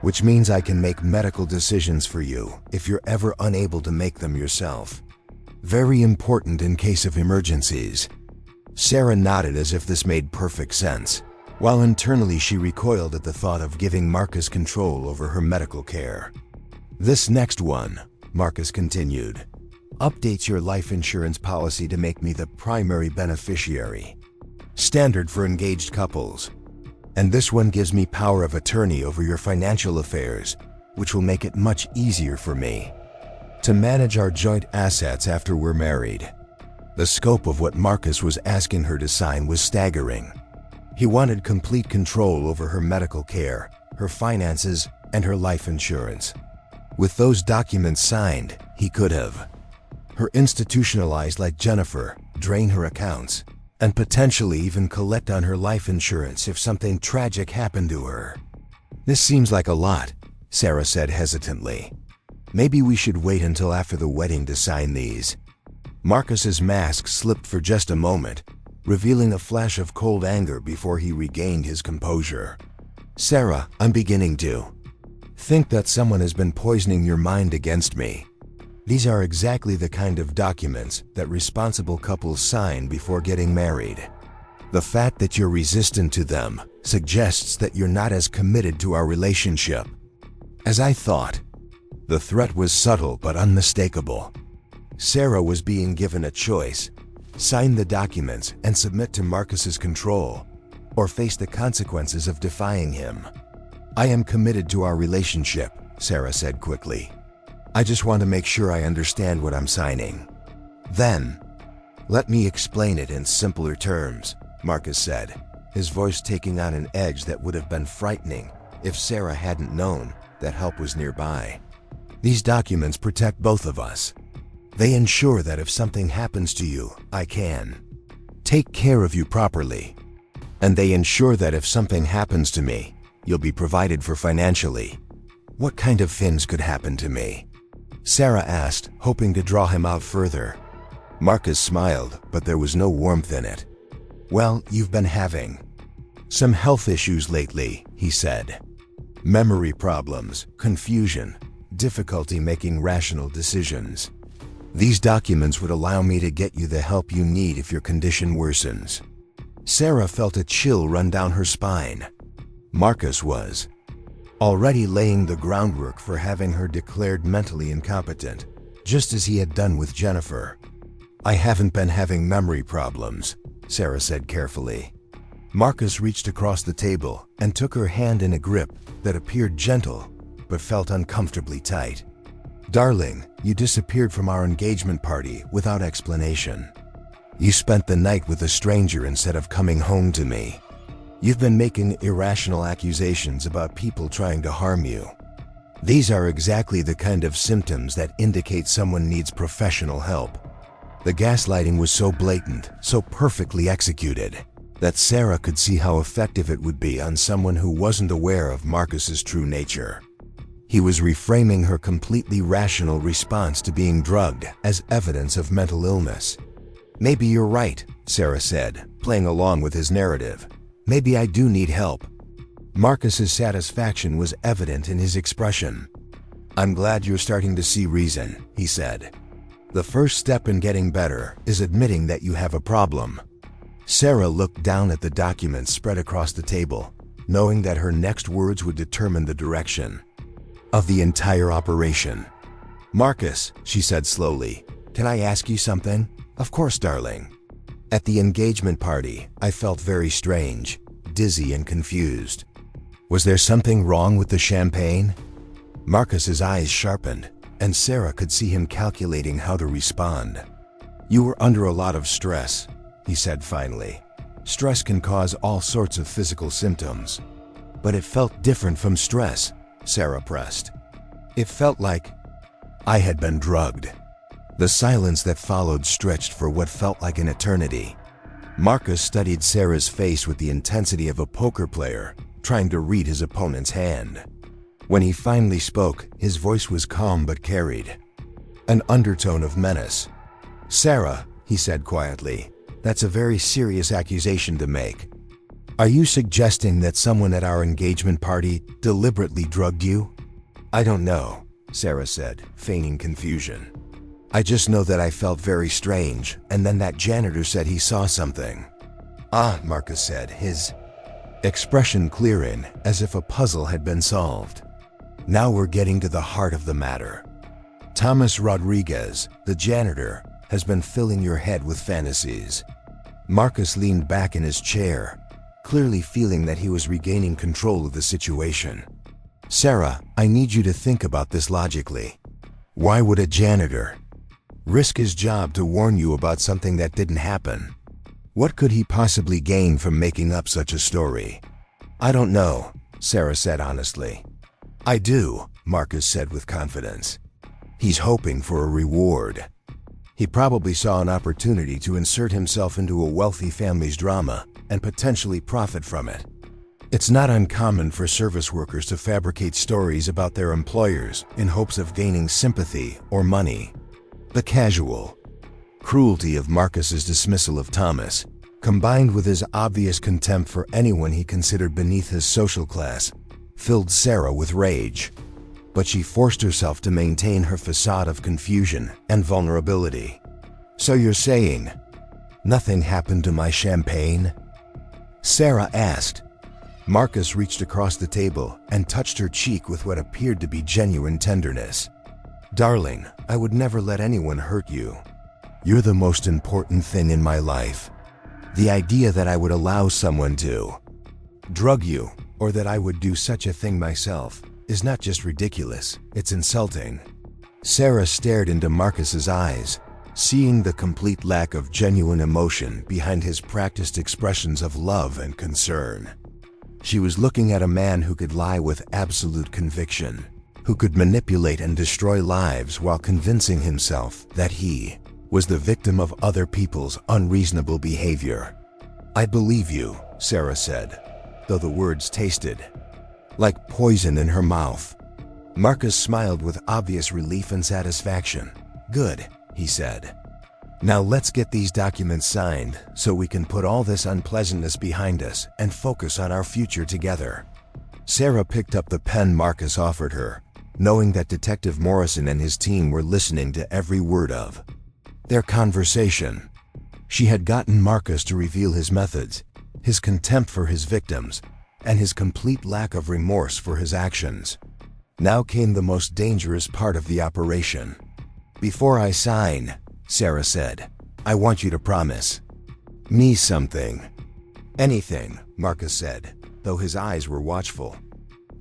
which means I can make medical decisions for you if you're ever unable to make them yourself. Very important in case of emergencies." Sarah nodded as if this made perfect sense, while internally she recoiled at the thought of giving Marcus control over her medical care. "This next one," Marcus continued, Updates your life insurance policy to make me the primary beneficiary. Standard for engaged couples. And this one gives me power of attorney over your financial affairs, which will make it much easier for me to manage our joint assets after we're married. The scope of what Marcus was asking her to sign was staggering. He wanted complete control over her medical care, her finances, and her life insurance. With those documents signed, he could have her institutionalized like Jennifer, drain her accounts, and potentially even collect on her life insurance if something tragic happened to her. This seems like a lot, Sarah said hesitantly. Maybe we should wait until after the wedding to sign these. Marcus's mask slipped for just a moment, revealing a flash of cold anger before he regained his composure. Sarah, I'm beginning to think that someone has been poisoning your mind against me. These are exactly the kind of documents that responsible couples sign before getting married. The fact that you're resistant to them suggests that you're not as committed to our relationship as I thought. The threat was subtle but unmistakable. Sarah was being given a choice: sign the documents and submit to Marcus's control, or face the consequences of defying him. I am committed to our relationship, Sarah said quickly. I just want to make sure I understand what I'm signing. Then, let me explain it in simpler terms, Marcus said, his voice taking on an edge that would have been frightening if Sarah hadn't known that help was nearby. These documents protect both of us. They ensure that if something happens to you, I can take care of you properly. And they ensure that if something happens to me, you'll be provided for financially. What kind of things could happen to me? Sarah asked, hoping to draw him out further. Marcus smiled, but there was no warmth in it. Well, you've been having some health issues lately, he said. Memory problems, confusion, difficulty making rational decisions. These documents would allow me to get you the help you need if your condition worsens. Sarah felt a chill run down her spine. Marcus was already laying the groundwork for having her declared mentally incompetent, just as he had done with Jennifer. I haven't been having memory problems, Sarah said carefully. Marcus reached across the table and took her hand in a grip that appeared gentle but felt uncomfortably tight. Darling, you disappeared from our engagement party without explanation. You spent the night with a stranger instead of coming home to me. You've been making irrational accusations about people trying to harm you. These are exactly the kind of symptoms that indicate someone needs professional help. The gaslighting was so blatant, so perfectly executed, that Sarah could see how effective it would be on someone who wasn't aware of Marcus's true nature. He was reframing her completely rational response to being drugged as evidence of mental illness. Maybe you're right, Sarah said, playing along with his narrative. Maybe I do need help. Marcus's satisfaction was evident in his expression. I'm glad you're starting to see reason, he said. The first step in getting better is admitting that you have a problem. Sarah looked down at the documents spread across the table, knowing that her next words would determine the direction of the entire operation. Marcus, she said slowly, can I ask you something? Of course, darling. At the engagement party, I felt very strange, dizzy and confused. Was there something wrong with the champagne? Marcus's eyes sharpened, and Sarah could see him calculating how to respond. You were under a lot of stress, he said finally. Stress can cause all sorts of physical symptoms. But it felt different from stress, Sarah pressed. It felt like I had been drugged. The silence that followed stretched for what felt like an eternity. Marcus studied Sarah's face with the intensity of a poker player trying to read his opponent's hand. When he finally spoke, his voice was calm but carried an undertone of menace. Sarah, he said quietly, that's a very serious accusation to make. Are you suggesting that someone at our engagement party deliberately drugged you? I don't know, Sarah said, feigning confusion. I just know that I felt very strange, and then that janitor said he saw something. Ah, Marcus said, his expression clearing as if a puzzle had been solved. Now we're getting to the heart of the matter. Thomas Rodriguez, the janitor, has been filling your head with fantasies. Marcus leaned back in his chair, clearly feeling that he was regaining control of the situation. Sarah, I need you to think about this logically. Why would a janitor risk his job to warn you about something that didn't happen? What could he possibly gain from making up such a story? I don't know, Sarah said honestly. I do, Marcus said with confidence. He's hoping for a reward. He probably saw an opportunity to insert himself into a wealthy family's drama and potentially profit from it. It's not uncommon for service workers to fabricate stories about their employers in hopes of gaining sympathy or money. The casual cruelty of Marcus's dismissal of Thomas, combined with his obvious contempt for anyone he considered beneath his social class, filled Sarah with rage. But she forced herself to maintain her facade of confusion and vulnerability. So you're saying nothing happened to my champagne? Sarah asked. Marcus reached across the table and touched her cheek with what appeared to be genuine tenderness. Darling, I would never let anyone hurt you. You're the most important thing in my life. The idea that I would allow someone to drug you, or that I would do such a thing myself, is not just ridiculous, it's insulting. Sarah stared into Marcus's eyes, seeing the complete lack of genuine emotion behind his practiced expressions of love and concern. She was looking at a man who could lie with absolute conviction, who could manipulate and destroy lives while convincing himself that he was the victim of other people's unreasonable behavior. I believe you, Sarah said, though the words tasted like poison in her mouth. Marcus smiled with obvious relief and satisfaction. Good, he said. Now let's get these documents signed so we can put all this unpleasantness behind us and focus on our future together. Sarah picked up the pen Marcus offered her, knowing that Detective Morrison and his team were listening to every word of their conversation. She had gotten Marcus to reveal his methods, his contempt for his victims, and his complete lack of remorse for his actions. Now came the most dangerous part of the operation. Before I sign, Sarah said, I want you to promise me something. Anything, Marcus said, though his eyes were watchful.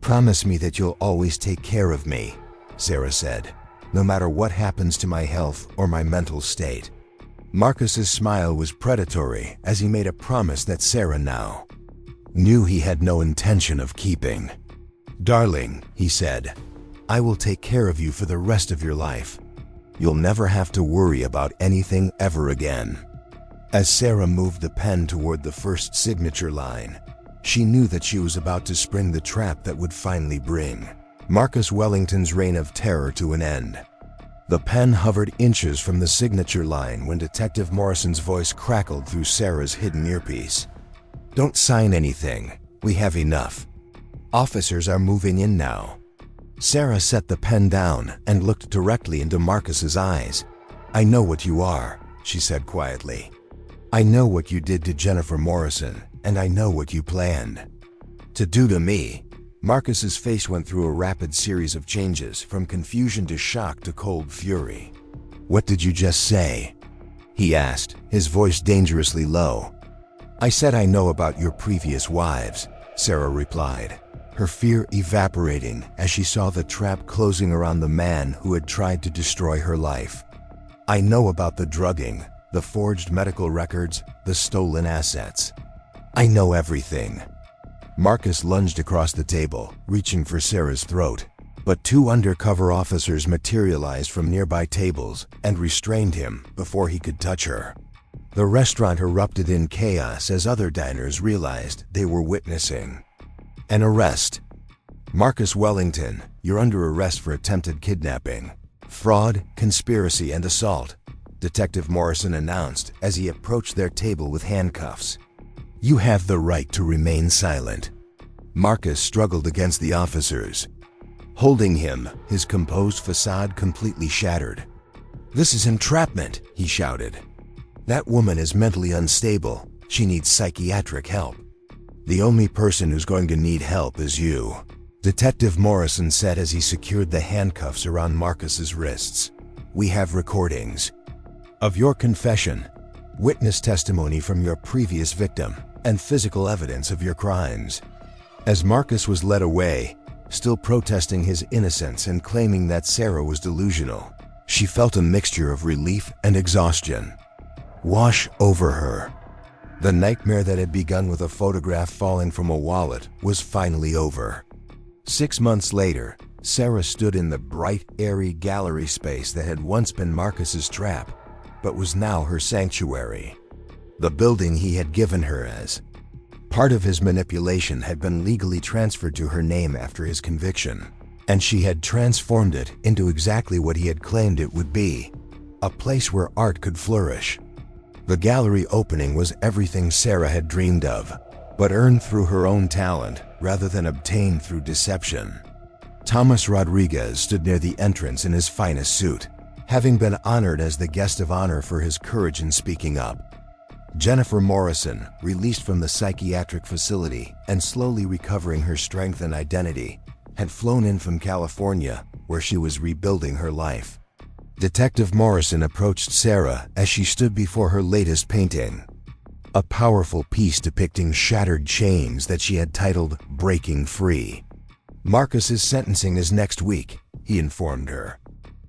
Promise me that you'll always take care of me, Sarah said, no matter what happens to my health or my mental state. Marcus's smile was predatory as he made a promise that Sarah now knew he had no intention of keeping. Darling, he said, I will take care of you for the rest of your life. You'll never have to worry about anything ever again. As Sarah moved the pen toward the first signature line, she knew that she was about to spring the trap that would finally bring Marcus Wellington's reign of terror to an end. The pen hovered inches from the signature line when Detective Morrison's voice crackled through Sarah's hidden earpiece. Don't sign anything. We have enough. Officers are moving in now. Sarah set the pen down and looked directly into Marcus's eyes. I know what you are, she said quietly. I know what you did to Jennifer Morrison, and I know what you planned to do to me. Marcus's face went through a rapid series of changes, from confusion to shock to cold fury. What did you just say? He asked, his voice dangerously low. I said I know about your previous wives, Sarah replied, her fear evaporating as she saw the trap closing around the man who had tried to destroy her life. I know about the drugging, the forged medical records, the stolen assets. I know everything. Marcus lunged across the table, reaching for Sarah's throat, but two undercover officers materialized from nearby tables and restrained him before he could touch her. The restaurant erupted in chaos as other diners realized they were witnessing an arrest. Marcus Wellington, you're under arrest for attempted kidnapping, fraud, conspiracy, and assault, Detective Morrison announced as he approached their table with handcuffs. You have the right to remain silent. Marcus struggled against the officers, holding him, his composed facade completely shattered. This is entrapment, he shouted. That woman is mentally unstable. She needs psychiatric help. The only person who's going to need help is you. Detective Morrison said as he secured the handcuffs around Marcus's wrists. "We have recordings of your confession, witness testimony from your previous victim, and physical evidence of your crimes." As Marcus was led away, still protesting his innocence and claiming that Sarah was delusional, she felt a mixture of relief and exhaustion wash over her. The nightmare that had begun with a photograph falling from a wallet was finally over. 6 months later, Sarah stood in the bright, airy gallery space that had once been Marcus's trap, but was now her sanctuary. The building he had given her as part of his manipulation had been legally transferred to her name after his conviction, and she had transformed it into exactly what he had claimed it would be, a place where art could flourish. The gallery opening was everything Sarah had dreamed of, but earned through her own talent rather than obtained through deception. Thomas Rodriguez stood near the entrance in his finest suit, having been honored as the guest of honor for his courage in speaking up. Jennifer Morrison, released from the psychiatric facility and slowly recovering her strength and identity, had flown in from California, where she was rebuilding her life. Detective Morrison approached Sarah as she stood before her latest painting, a powerful piece depicting shattered chains that she had titled "Breaking Free." "Marcus's sentencing is next week," he informed her.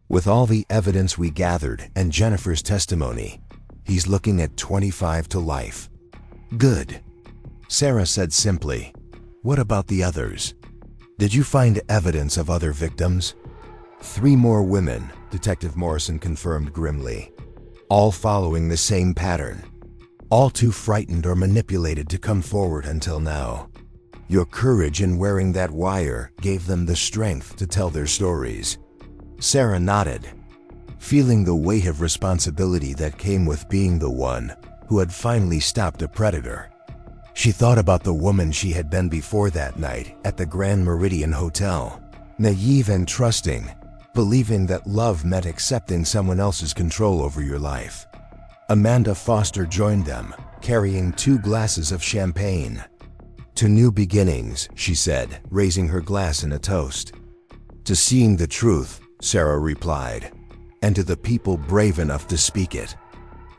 "With all the evidence we gathered and Jennifer's testimony, he's looking at 25 to life." "Good," Sarah said simply. "What about the others? Did you find evidence of other victims?" 3 more women, Detective Morrison confirmed grimly, all following the same pattern. All too frightened or manipulated to come forward until now. Your courage in wearing that wire gave them the strength to tell their stories. Sarah nodded, feeling the weight of responsibility that came with being the one who had finally stopped a predator. She thought about the woman she had been before that night at the Grand Meridian Hotel, naive and trusting, believing that love meant accepting someone else's control over your life. Amanda Foster joined them, carrying 2 glasses of champagne. "To new beginnings," she said, raising her glass in a toast. "To seeing the truth," Sarah replied, "and to the people brave enough to speak it."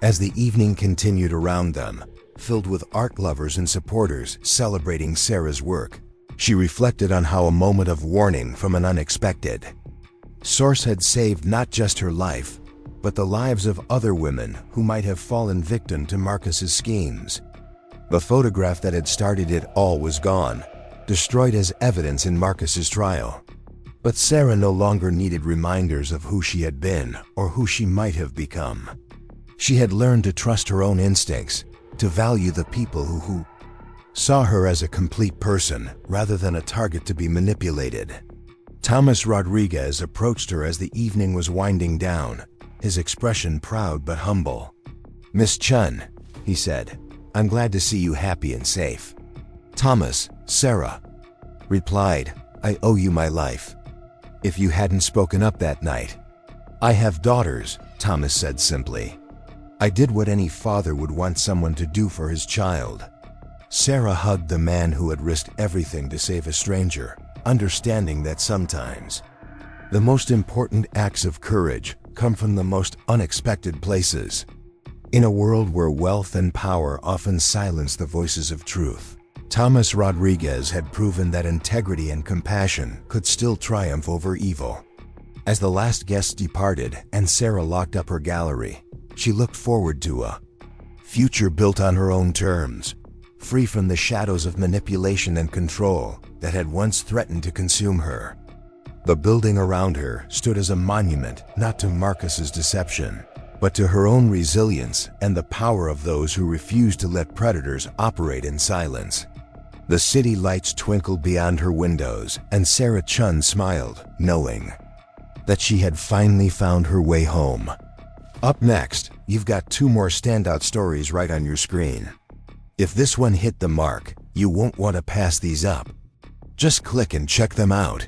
As the evening continued around them, filled with art lovers and supporters celebrating Sarah's work, she reflected on how a moment of warning from an unexpected source had saved not just her life, but the lives of other women who might have fallen victim to Marcus's schemes. The photograph that had started it all was gone, destroyed as evidence in Marcus's trial. But Sarah no longer needed reminders of who she had been or who she might have become. She had learned to trust her own instincts, to value the people who saw her as a complete person rather than a target to be manipulated. Thomas Rodriguez approached her as the evening was winding down, his expression proud but humble. "Miss Chun," he said, "I'm glad to see you happy and safe." "Thomas," Sarah replied, "I owe you my life. If you hadn't spoken up that night." "I have daughters," Thomas said simply. "I did what any father would want someone to do for his child." Sarah hugged the man who had risked everything to save a stranger, understanding that sometimes the most important acts of courage come from the most unexpected places. In a world where wealth and power often silence the voices of truth, Thomas Rodriguez had proven that integrity and compassion could still triumph over evil. As the last guests departed and Sarah locked up her gallery, she looked forward to a future built on her own terms, free from the shadows of manipulation and control that had once threatened to consume her. The building around her stood as a monument not to Marcus's deception, but to her own resilience and the power of those who refused to let predators operate in silence. The city lights twinkled beyond her windows, and Sarah Chun smiled, knowing that she had finally found her way home. Up next, you've got 2 more standout stories right on your screen. If this one hit the mark, you won't want to pass these up. Just click and check them out.